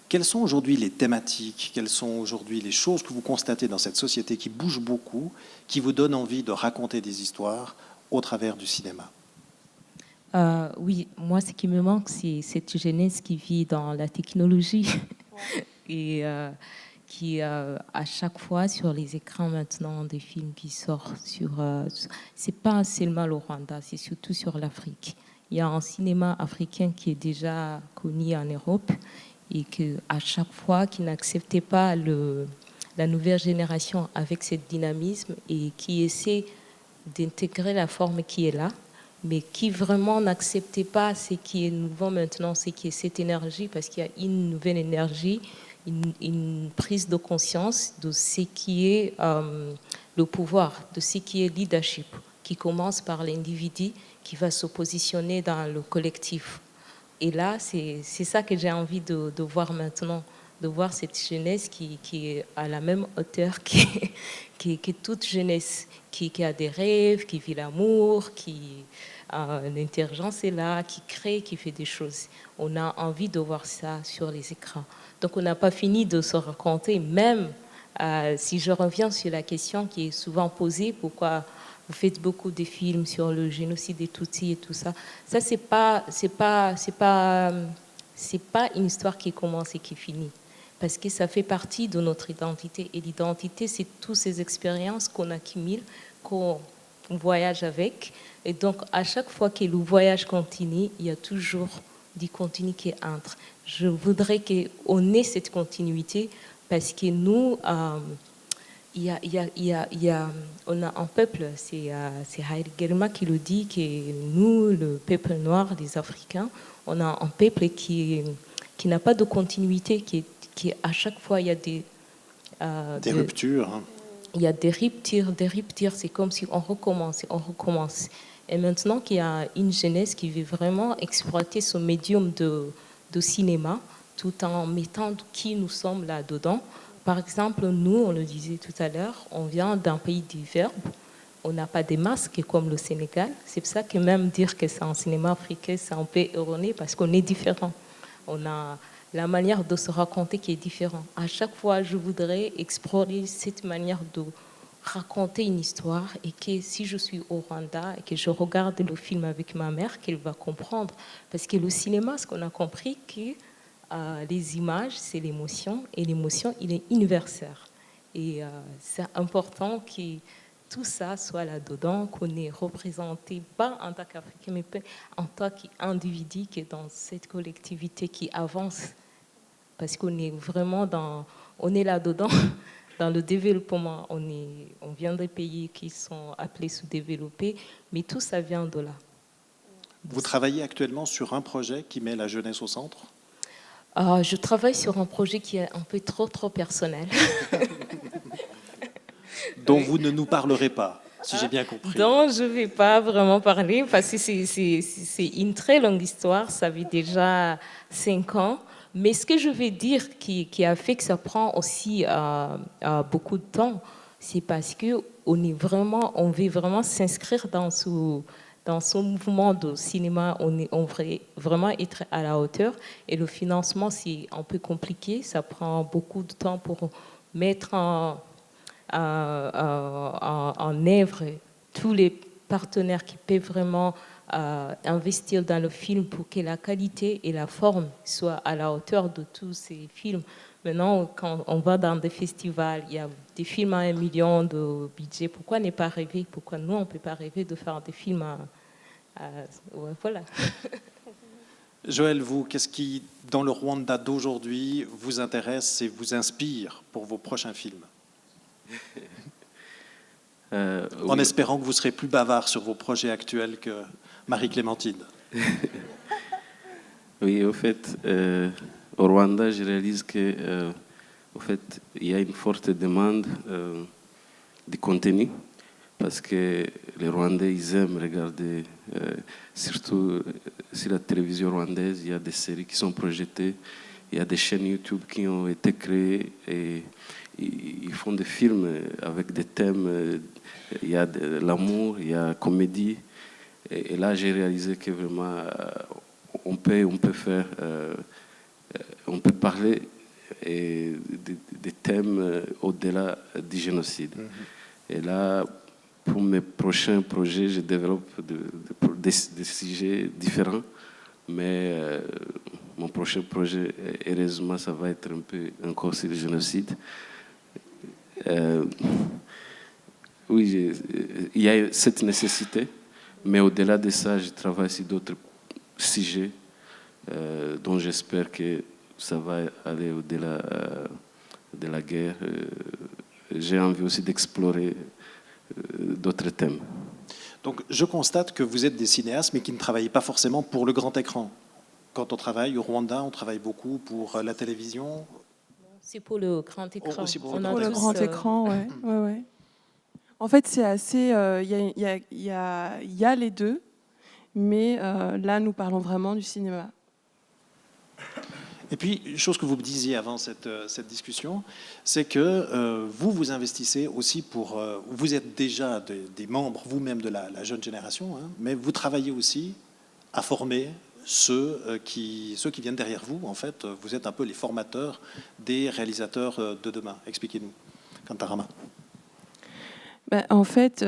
quelles sont aujourd'hui les thématiques? Quelles sont aujourd'hui les choses que vous constatez dans cette société qui bouge beaucoup, qui vous donne envie de raconter des histoires au travers du cinéma? Oui, moi, ce qui me manque, c'est cette jeunesse qui vit dans la technologie et qui, à chaque fois, sur les écrans maintenant, des films qui sortent sur... c'est pas seulement le Rwanda, c'est surtout sur l'Afrique. Il y a un cinéma africain qui est déjà connu en Europe et qu'à chaque fois, qui n'acceptait pas la nouvelle génération avec ce dynamisme et qui essaie d'intégrer la forme qui est là, mais qui vraiment n'acceptait pas ce qui est nouveau maintenant, ce qui est cette énergie, parce qu'il y a une nouvelle énergie, une prise de conscience de ce qui est le pouvoir, de ce qui est leadership, qui commence par l'individu, qui va se positionner dans le collectif. Et là, c'est ça que j'ai envie de voir maintenant, de voir cette jeunesse qui est à la même hauteur que toute jeunesse, qui a des rêves, qui vit l'amour, l'intelligence est là, qui crée, qui fait des choses. On a envie de voir ça sur les écrans. Donc on n'a pas fini de se raconter, même si je reviens sur la question qui est souvent posée, pourquoi vous faites beaucoup de films sur le génocide des Tutsis et tout ça. Ça, c'est pas une histoire qui commence et qui finit. Parce que ça fait partie de notre identité. Et l'identité, c'est toutes ces expériences qu'on accumule, qu'on voyage avec. Et donc, à chaque fois que le voyage continue, il y a toujours du continu qui entre. Je voudrais qu'on ait cette continuité parce que nous... on a un peuple, c'est Haile Gerima qui le dit, que nous, le peuple noir des Africains, on a un peuple qui n'a pas de continuité, qui à chaque fois il y a des ruptures. Hein. Il y a des ruptures, c'est comme si on recommence. Et maintenant qu'il y a une jeunesse qui veut vraiment exploiter ce médium de cinéma, tout en mettant qui nous sommes là-dedans. Par exemple, nous, on le disait tout à l'heure, on vient d'un pays du verbe, on n'a pas des masques comme le Sénégal. C'est pour ça que même dire que c'est un cinéma africain, c'est un peu erroné parce qu'on est différent. On a la manière de se raconter qui est différente. À chaque fois, je voudrais explorer cette manière de raconter une histoire et que si je suis au Rwanda et que je regarde le film avec ma mère, qu'elle va comprendre. Parce que le cinéma, ce qu'on a compris, que les images, c'est l'émotion, et l'émotion, il est universel. Et c'est important que tout ça soit là-dedans, qu'on est représenté, pas en tant qu'Africain, mais en tant qu'individu qui est dans cette collectivité qui avance. Parce qu'on est vraiment on est là-dedans, dans le développement. On vient des pays qui sont appelés sous-développés, mais tout ça vient de là. Vous travaillez actuellement sur un projet qui met la jeunesse au centre ? Je travaille sur un projet qui est un peu trop personnel. Dont vous ne nous parlerez pas, si j'ai bien compris. Dont je ne vais pas vraiment parler parce que c'est une très longue histoire, ça fait déjà 5 ans. Mais ce que je vais dire qui a fait que ça prend aussi beaucoup de temps, c'est parce qu'on veut vraiment s'inscrire dans dans ce mouvement de cinéma, on veut vraiment être à la hauteur. Et le financement, c'est un peu compliqué. Ça prend beaucoup de temps pour mettre en œuvre tous les partenaires qui peuvent vraiment investir dans le film pour que la qualité et la forme soient à la hauteur de tous ces films. Maintenant, quand on va dans des festivals, il y a des films à 1 million de budget. Pourquoi ne pas rêver? Pourquoi nous, on ne peut pas rêver de faire des films ouais, voilà. Joël, vous, qu'est-ce qui, dans le Rwanda d'aujourd'hui, vous intéresse et vous inspire pour vos prochains films? En Oui. espérant que vous serez plus bavard sur vos projets actuels que Marie-Clémentine. Oui, au fait, au Rwanda, je réalise que, au fait, il y a une forte demande de contenu parce que les Rwandais, ils aiment regarder, surtout sur la télévision rwandaise, il y a des séries qui sont projetées, il y a des chaînes YouTube qui ont été créées et ils font des films avec des thèmes, il y a de l'amour, il y a comédie. Et là, j'ai réalisé que vraiment, on peut faire, on peut parler des thèmes au-delà du génocide. Et là, pour mes prochains projets, je développe des sujets différents. Mais mon prochain projet, heureusement, ça va être un peu encore sur le génocide. Oui, il y a cette nécessité, mais au-delà de ça, je travaille sur d'autres sujets dont j'espère que ça va aller au-delà de la guerre. J'ai envie aussi d'explorer d'autres thèmes. Donc, je constate que vous êtes des cinéastes, mais qui ne travaillent pas forcément pour le grand écran. Quand on travaille au Rwanda, on travaille beaucoup pour la télévision. C'est pour le grand écran. Aussi pour On a Pour le tous, grand écran, ouais. Ouais. En fait, c'est assez. Il y a les deux, mais là, nous parlons vraiment du cinéma. Et puis, une chose que vous me disiez avant cette discussion, c'est que vous investissez aussi pour... vous êtes déjà des membres vous-même de la jeune génération, hein, mais vous travaillez aussi à former ceux qui viennent derrière vous. En fait, vous êtes un peu les formateurs des réalisateurs de demain. Expliquez-nous, Kantarama. Ben, en fait,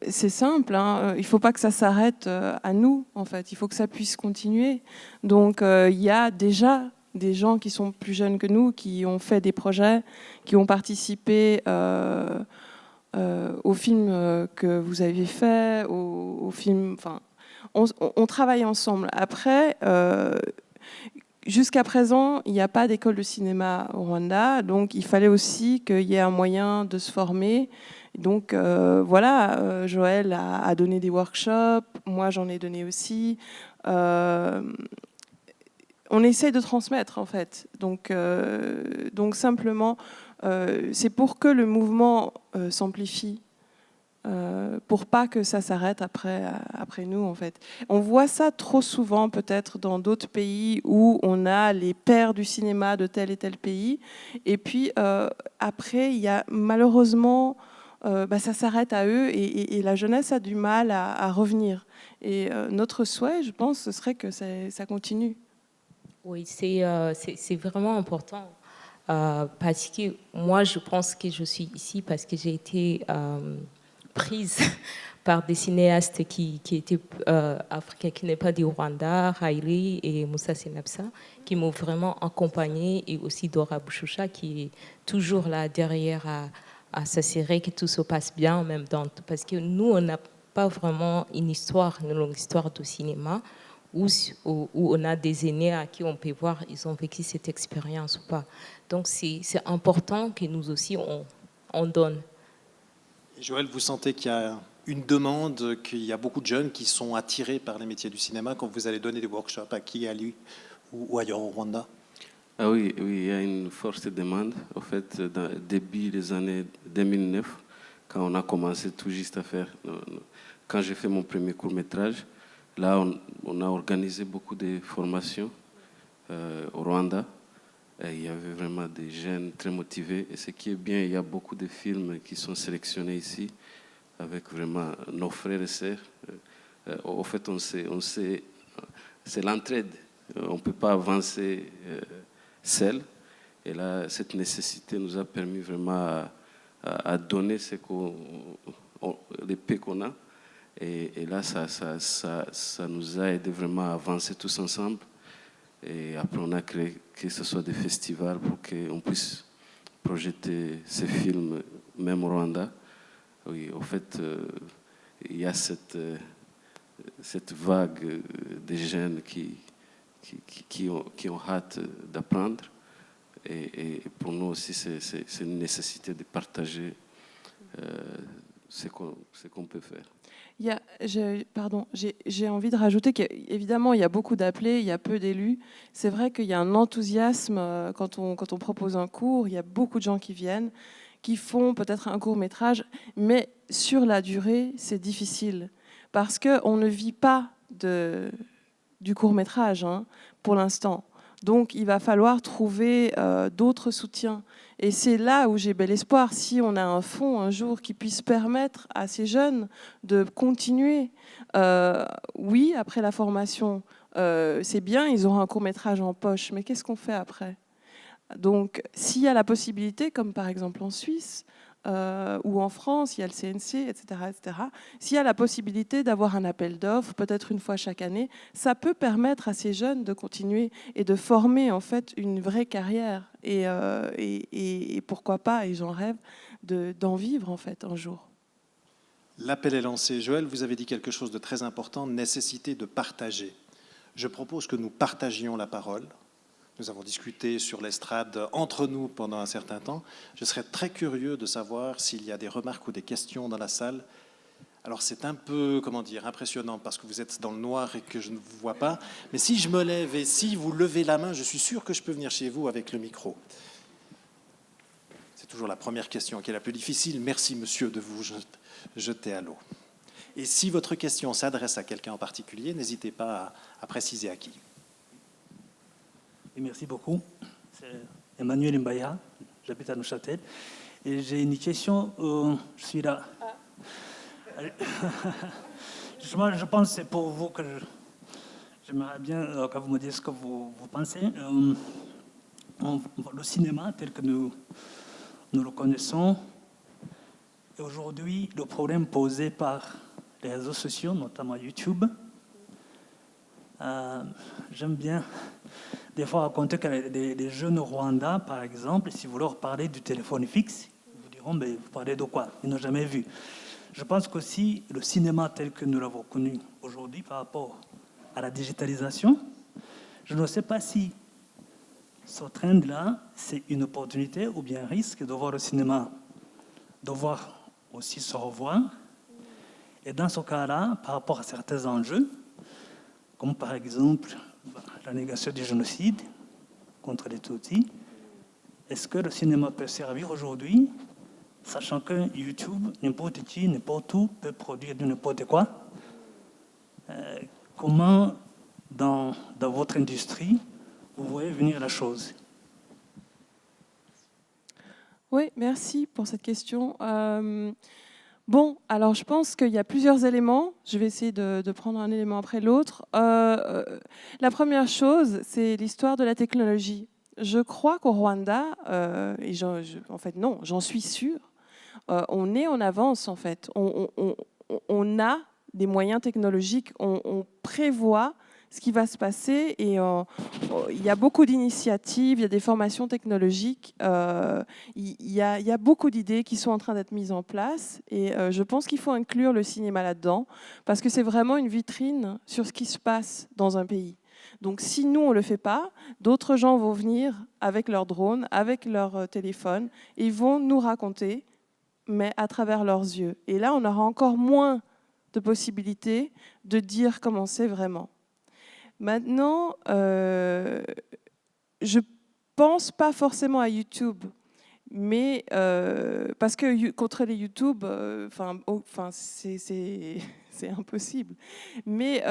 c'est simple. Hein. Il ne faut pas que ça s'arrête à nous. En fait, il faut que ça puisse continuer. Donc, il y a déjà des gens qui sont plus jeunes que nous, qui ont fait des projets, qui ont participé au film que vous avez fait, au film. Enfin, on travaille ensemble. Après. Jusqu'à présent, il n'y a pas d'école de cinéma au Rwanda, donc il fallait aussi qu'il y ait un moyen de se former. Donc voilà, Joël a donné des workshops, moi j'en ai donné aussi. On essaie de transmettre en fait. Donc simplement, c'est pour que le mouvement s'amplifie. Pour pas que ça s'arrête après nous en fait. On voit ça trop souvent peut-être dans d'autres pays où on a les pères du cinéma de tel et tel pays et puis après il y a malheureusement ça s'arrête à eux et la jeunesse a du mal à revenir et notre souhait je pense ce serait que ça continue. Oui, c'est vraiment important parce que moi je pense que je suis ici parce que j'ai été prise par des cinéastes qui étaient africains, qui n'est pas du Rwanda, Haïri et Moussa Senabsa, qui m'ont vraiment accompagnée, et aussi Dora Bouchoucha, qui est toujours là derrière à s'assurer que tout se passe bien, même parce que nous, on n'a pas vraiment une longue histoire de cinéma, où on a des aînés à qui on peut voir ils ont vécu cette expérience ou pas. Donc c'est important que nous aussi, on donne. Joël, vous sentez qu'il y a une demande, qu'il y a beaucoup de jeunes qui sont attirés par les métiers du cinéma quand vous allez donner des workshops à Kigali ou ailleurs au Rwanda? Ah oui, il y a une forte demande. En fait, début des années 2009, quand on a commencé tout juste à faire, quand j'ai fait mon premier court-métrage, là, on a organisé beaucoup de formations au Rwanda. Et il y avait vraiment des jeunes très motivés. Et ce qui est bien, il y a beaucoup de films qui sont sélectionnés ici avec vraiment nos frères et sœurs au fait, c'est l'entraide. On ne peut pas avancer seul. Et là, cette nécessité nous a permis vraiment à donner l'épée qu'on a. Et là, ça nous a aidé vraiment à avancer tous ensemble. Et après, on a créé que ce soit des festivals pour qu'on puisse projeter ces films, même au Rwanda. Oui, au fait, il y a cette vague de jeunes qui ont hâte d'apprendre. Et pour nous aussi, c'est une nécessité de partager ce qu'on peut faire. J'ai envie de rajouter qu'évidemment, il y a beaucoup d'appelés, il y a peu d'élus. C'est vrai qu'il y a un enthousiasme quand on propose un cours. Il y a beaucoup de gens qui viennent, qui font peut-être un court-métrage, mais sur la durée, c'est difficile parce qu'on ne vit pas du court-métrage pour l'instant. Donc, il va falloir trouver d'autres soutiens. Et c'est là où j'ai bel espoir. Si on a un fonds un jour qui puisse permettre à ces jeunes de continuer, oui, après la formation, c'est bien, ils auront un court-métrage en poche, mais qu'est-ce qu'on fait après? Donc, s'il y a la possibilité, comme par exemple en Suisse, ou en France, il y a le CNC, etc., etc. S'il y a la possibilité d'avoir un appel d'offres, peut-être une fois chaque année, ça peut permettre à ces jeunes de continuer et de former en fait une vraie carrière. Et pourquoi pas, et j'en rêve, d'en vivre en fait un jour. L'appel est lancé. Joël, vous avez dit quelque chose de très important, nécessité de partager. Je propose que nous partagions la parole. Nous avons discuté sur l'estrade entre nous pendant un certain temps. Je serais très curieux de savoir s'il y a des remarques ou des questions dans la salle. Alors c'est un peu, comment dire, impressionnant parce que vous êtes dans le noir et que je ne vous vois pas. Mais si je me lève et si vous levez la main, je suis sûr que je peux venir chez vous avec le micro. C'est toujours la première question qui est la plus difficile. Merci monsieur de vous jeter à l'eau. Et si votre question s'adresse à quelqu'un en particulier, n'hésitez pas à préciser à qui. Et merci beaucoup. C'est Emmanuel Mbaya, j'habite à Neuchâtel. Et j'ai une question, je suis là. Justement, je pense que c'est pour vous que j'aimerais bien que vous me disiez ce que vous pensez. Le cinéma tel que nous le connaissons, et aujourd'hui, le problème posé par les réseaux sociaux, notamment YouTube, j'aime bien des fois raconter que les jeunes Rwandais, par exemple, si vous leur parlez du téléphone fixe, ils vous diront, mais vous parlez de quoi? Ils n'ont jamais vu. Je pense qu'aussi, le cinéma tel que nous l'avons connu aujourd'hui par rapport à la digitalisation, je ne sais pas si ce trend-là, c'est une opportunité ou bien un risque de voir le cinéma devoir aussi se revoir. Et dans ce cas-là, par rapport à certains enjeux, comme par exemple la négation du génocide contre les Tutsis, est-ce que le cinéma peut servir aujourd'hui, sachant que YouTube, n'importe qui, n'importe où, peut produire de n'importe quoi? Comment, dans votre industrie, vous voyez venir la chose? Oui, merci pour cette question. Bon, alors je pense qu'il y a plusieurs éléments. Je vais essayer de prendre un élément après l'autre. La première chose, c'est l'histoire de la technologie. Je crois qu'au Rwanda, en fait non, j'en suis sûre, on est en avance en fait. On a des moyens technologiques, on prévoit ce qui va se passer et il y a beaucoup d'initiatives, il y a des formations technologiques, il y a beaucoup d'idées qui sont en train d'être mises en place et je pense qu'il faut inclure le cinéma là-dedans parce que c'est vraiment une vitrine sur ce qui se passe dans un pays. Donc si nous, on ne le fait pas, d'autres gens vont venir avec leurs drones, avec leur téléphone, et ils vont nous raconter, mais à travers leurs yeux. Et là, on aura encore moins de possibilités de dire comment c'est vraiment. Maintenant, je ne pense pas forcément à YouTube, mais parce que contre les YouTube, c'est impossible. Mais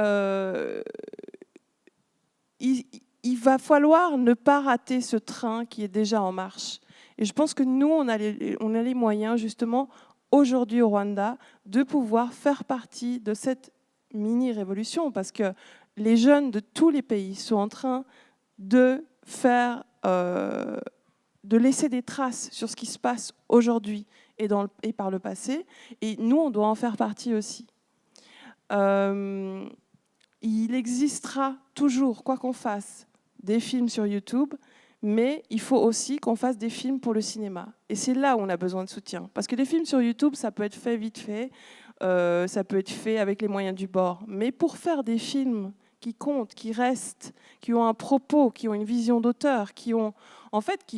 il va falloir ne pas rater ce train qui est déjà en marche. Et je pense que nous, on a les moyens, justement, aujourd'hui au Rwanda, de pouvoir faire partie de cette mini-révolution, parce que les jeunes de tous les pays sont en train de faire, de laisser des traces sur ce qui se passe aujourd'hui et par le passé, et nous, on doit en faire partie aussi. Il existera toujours, quoi qu'on fasse, des films sur YouTube, mais il faut aussi qu'on fasse des films pour le cinéma. Et c'est là où on a besoin de soutien. Parce que les films sur YouTube, ça peut être fait vite fait, ça peut être fait avec les moyens du bord. Mais pour faire des films qui comptent, qui restent, qui ont un propos, qui ont une vision d'auteur, qui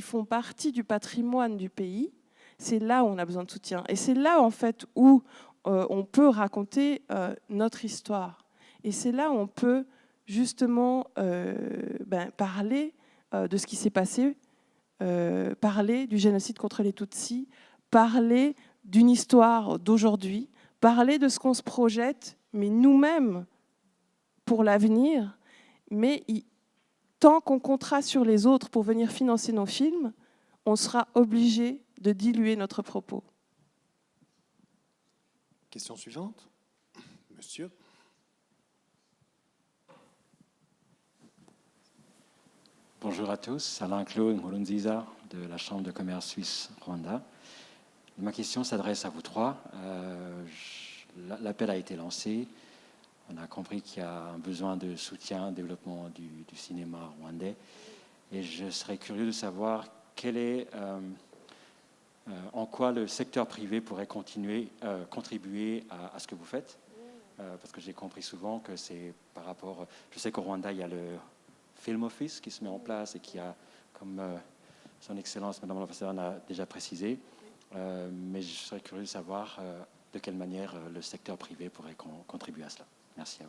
font partie du patrimoine du pays, c'est là où on a besoin de soutien. Et c'est là, en fait, où on peut raconter notre histoire. Et c'est là où on peut justement parler de ce qui s'est passé, parler du génocide contre les Tutsis, parler d'une histoire d'aujourd'hui, parler de ce qu'on se projette, mais nous-mêmes, pour l'avenir. Mais tant qu'on comptera sur les autres pour venir financer nos films, on sera obligé de diluer notre propos. Question suivante. Monsieur. Bonjour à tous, Alain-Claude Nkurunziza de la Chambre de commerce suisse Rwanda. Ma question s'adresse à vous trois. L'appel a été lancé. On a compris qu'il y a un besoin de soutien au développement du cinéma rwandais. Et je serais curieux de savoir en quoi le secteur privé pourrait contribuer à ce que vous faites. Parce que j'ai compris souvent que c'est par rapport... Je sais qu'au Rwanda, il y a le Film Office qui se met en place et qui a, comme son Excellence, Madame l'ambassadeur, en a déjà précisé. Mais je serais curieux de savoir de quelle manière le secteur privé pourrait contribuer à cela. Merci à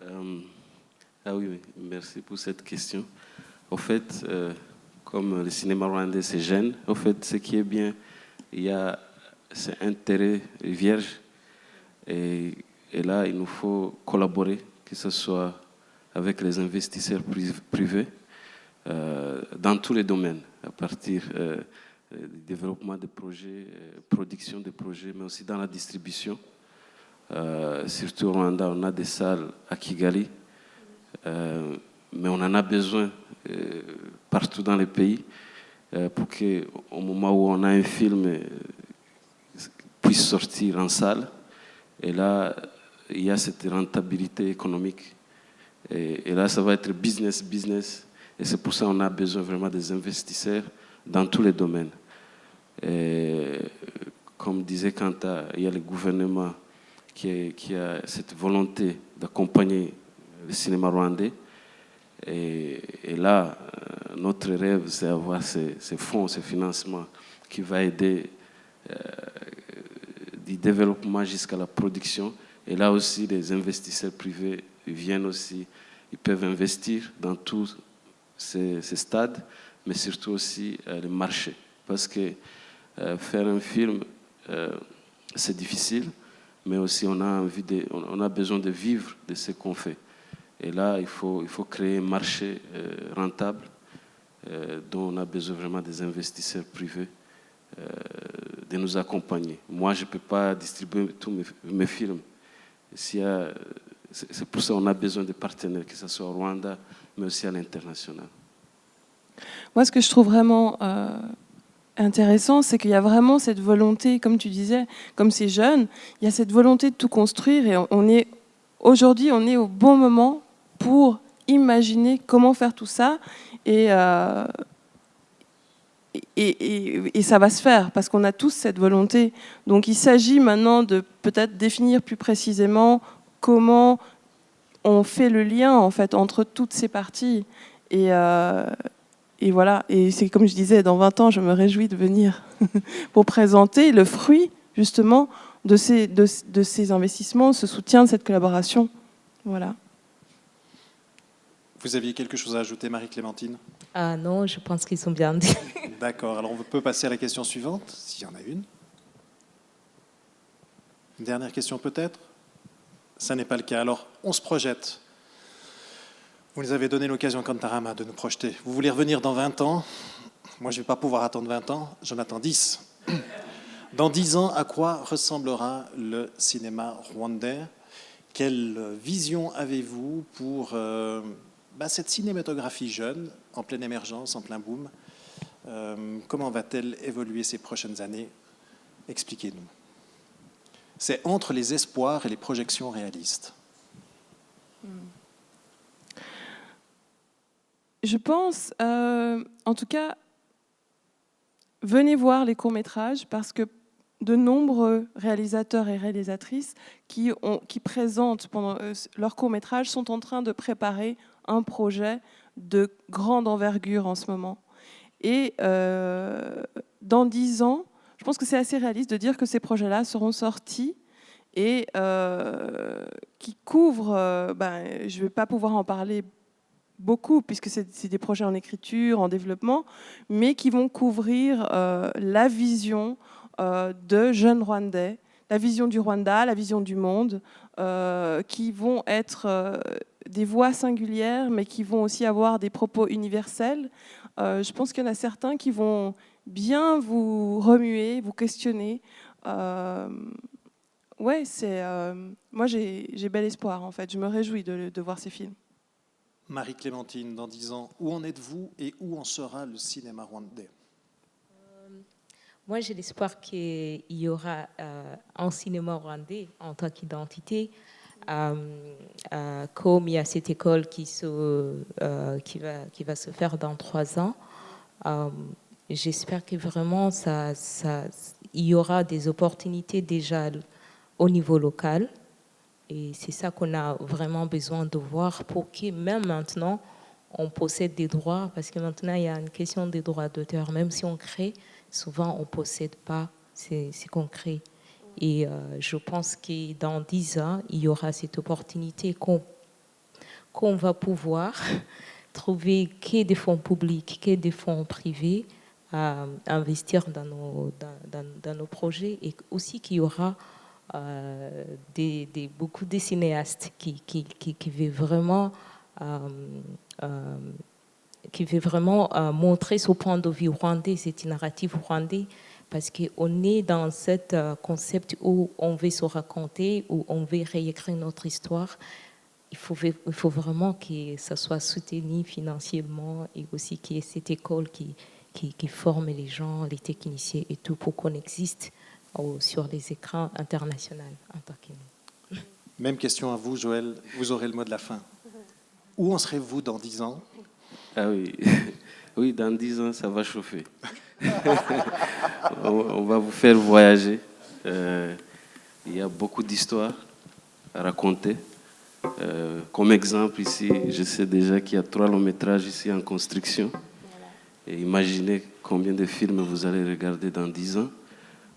vous. Oui, merci pour cette question. En fait, comme le cinéma rwandais, c'est jeune, en fait, ce qui est bien, c'est intérêt vierge. Et là, il nous faut collaborer, que ce soit avec les investisseurs privés, dans tous les domaines, à partir du développement des projets, production des projets, mais aussi dans la distribution. Surtout au Rwanda, on a des salles à Kigali, mais on en a besoin partout dans les pays pour qu'au moment où on a un film puisse sortir en salle. Et là, il y a cette rentabilité économique. Et là, ça va être business. Et c'est pour ça qu'on a besoin vraiment des investisseurs dans tous les domaines. Et comme disait Kanta, il y a le gouvernement qui a cette volonté d'accompagner le cinéma rwandais. Et là, notre rêve, c'est d'avoir ces fonds, ces financements qui vont aider du développement jusqu'à la production. Et là aussi, les investisseurs privés viennent aussi, ils peuvent investir dans tous ces stades, mais surtout aussi le marché. Parce que faire un film, c'est difficile, mais aussi on a besoin de vivre de ce qu'on fait. Et là, il faut créer un marché rentable dont on a besoin vraiment des investisseurs privés de nous accompagner. Moi, je ne peux pas distribuer tous mes films. C'est pour ça qu'on a besoin de partenaires, que ce soit au Rwanda, mais aussi à l'international. Moi, ce que je trouve vraiment intéressant, c'est qu'il y a vraiment cette volonté, comme tu disais, comme c'est jeune, il y a cette volonté de tout construire et aujourd'hui, on est au bon moment pour imaginer comment faire tout ça et ça va se faire parce qu'on a tous cette volonté. Donc il s'agit maintenant de peut-être définir plus précisément comment on fait le lien en fait entre toutes ces parties et voilà. Et c'est comme je disais, dans 20 ans, je me réjouis de venir pour présenter le fruit justement de ces investissements, ce soutien, de cette collaboration. Voilà. Vous aviez quelque chose à ajouter, Marie-Clémentine ? Ah non, je pense qu'ils sont bien dit. D'accord, alors on peut passer à la question suivante, s'il y en a une. Une dernière question peut-être ? Ça n'est pas le cas, alors on se projette. Vous nous avez donné l'occasion, Kantarama, de nous projeter. Vous voulez revenir dans 20 ans ? Moi, je ne vais pas pouvoir attendre 20 ans, j'en attends 10. Dans 10 ans, à quoi ressemblera le cinéma rwandais? Quelle vision avez-vous pour cette cinématographie jeune, en pleine émergence, en plein boom? Comment va-t-elle évoluer ces prochaines années? Expliquez-nous. C'est entre les espoirs et les projections réalistes. Je pense, en tout cas, venez voir les courts-métrages parce que de nombreux réalisateurs et réalisatrices qui présentent pendant leurs courts-métrages sont en train de préparer un projet de grande envergure en ce moment. Et dans 10 ans, je pense que c'est assez réaliste de dire que ces projets-là seront sortis et qui couvrent, je ne vais pas pouvoir en parler beaucoup, puisque c'est des projets en écriture, en développement, mais qui vont couvrir la vision de jeunes Rwandais, la vision du Rwanda, la vision du monde, qui vont être des voix singulières, mais qui vont aussi avoir des propos universels. Je pense qu'il y en a certains qui vont bien vous remuer, vous questionner. Ouais, moi j'ai bel espoir en fait. Je me réjouis de voir ces films. Marie-Clémentine, dans 10 ans, où en êtes-vous et où en sera le cinéma rwandais? Moi, j'ai l'espoir qu'il y aura un cinéma rwandais en tant qu'identité, comme il y a cette école qui va se faire dans 3 ans. J'espère que vraiment il y aura des opportunités déjà au niveau local. Et c'est ça qu'on a vraiment besoin de voir pour que même maintenant, on possède des droits, parce que maintenant, il y a une question des droits d'auteur. Même si on crée, souvent, on ne possède pas ce qu'on crée. Et je pense que dans 10 ans, il y aura cette opportunité qu'on va pouvoir trouver que des fonds publics, que des fonds privés à investir dans nos projets, et aussi qu'il y aura beaucoup de cinéastes qui veulent vraiment, montrer ce point de vue rwandais, cette narrative rwandais, parce qu'on est dans ce concept où on veut se raconter, où on veut réécrire notre histoire. Il faut vraiment que ça soit soutenu financièrement, et aussi qu'il y ait cette école qui forme les gens, les techniciens et tout, pour qu'on existe sur les écrans internationaux en tant que nous. Même question à vous, Joël. Vous aurez le mot de la fin. Où en serez-vous dans 10 ans? Ah oui, oui, dans 10 ans, ça va chauffer. On va vous faire voyager. Il y a beaucoup d'histoires à raconter. Comme exemple, ici, je sais déjà qu'il y a 3 longs métrages ici en construction. Et imaginez combien de films vous allez regarder dans 10 ans.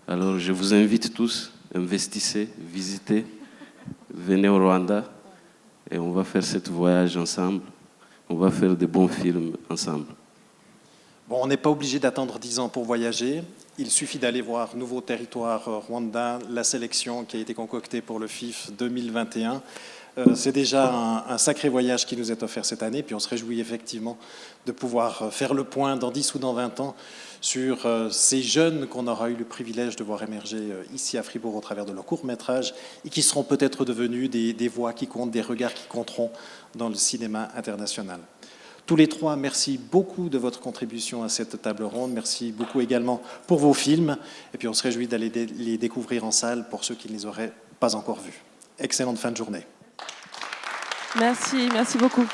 Alors, je vous invite tous, investissez, visitez, venez au Rwanda et on va faire ce voyage ensemble. On va faire de bons films ensemble. Bon, on n'est pas obligé d'attendre 10 ans pour voyager. Il suffit d'aller voir Nouveau Territoire Rwanda, la sélection qui a été concoctée pour le FIF 2021. C'est déjà un sacré voyage qui nous est offert cette année, puis on se réjouit effectivement de pouvoir faire le point dans 10 ou dans 20 ans sur ces jeunes qu'on aura eu le privilège de voir émerger ici à Fribourg au travers de leurs courts-métrages et qui seront peut-être devenus des voix qui comptent, des regards qui compteront dans le cinéma international. Tous les 3, merci beaucoup de votre contribution à cette table ronde. Merci beaucoup également pour vos films. Et puis on se réjouit d'aller les découvrir en salle pour ceux qui ne les auraient pas encore vus. Excellente fin de journée. Merci beaucoup.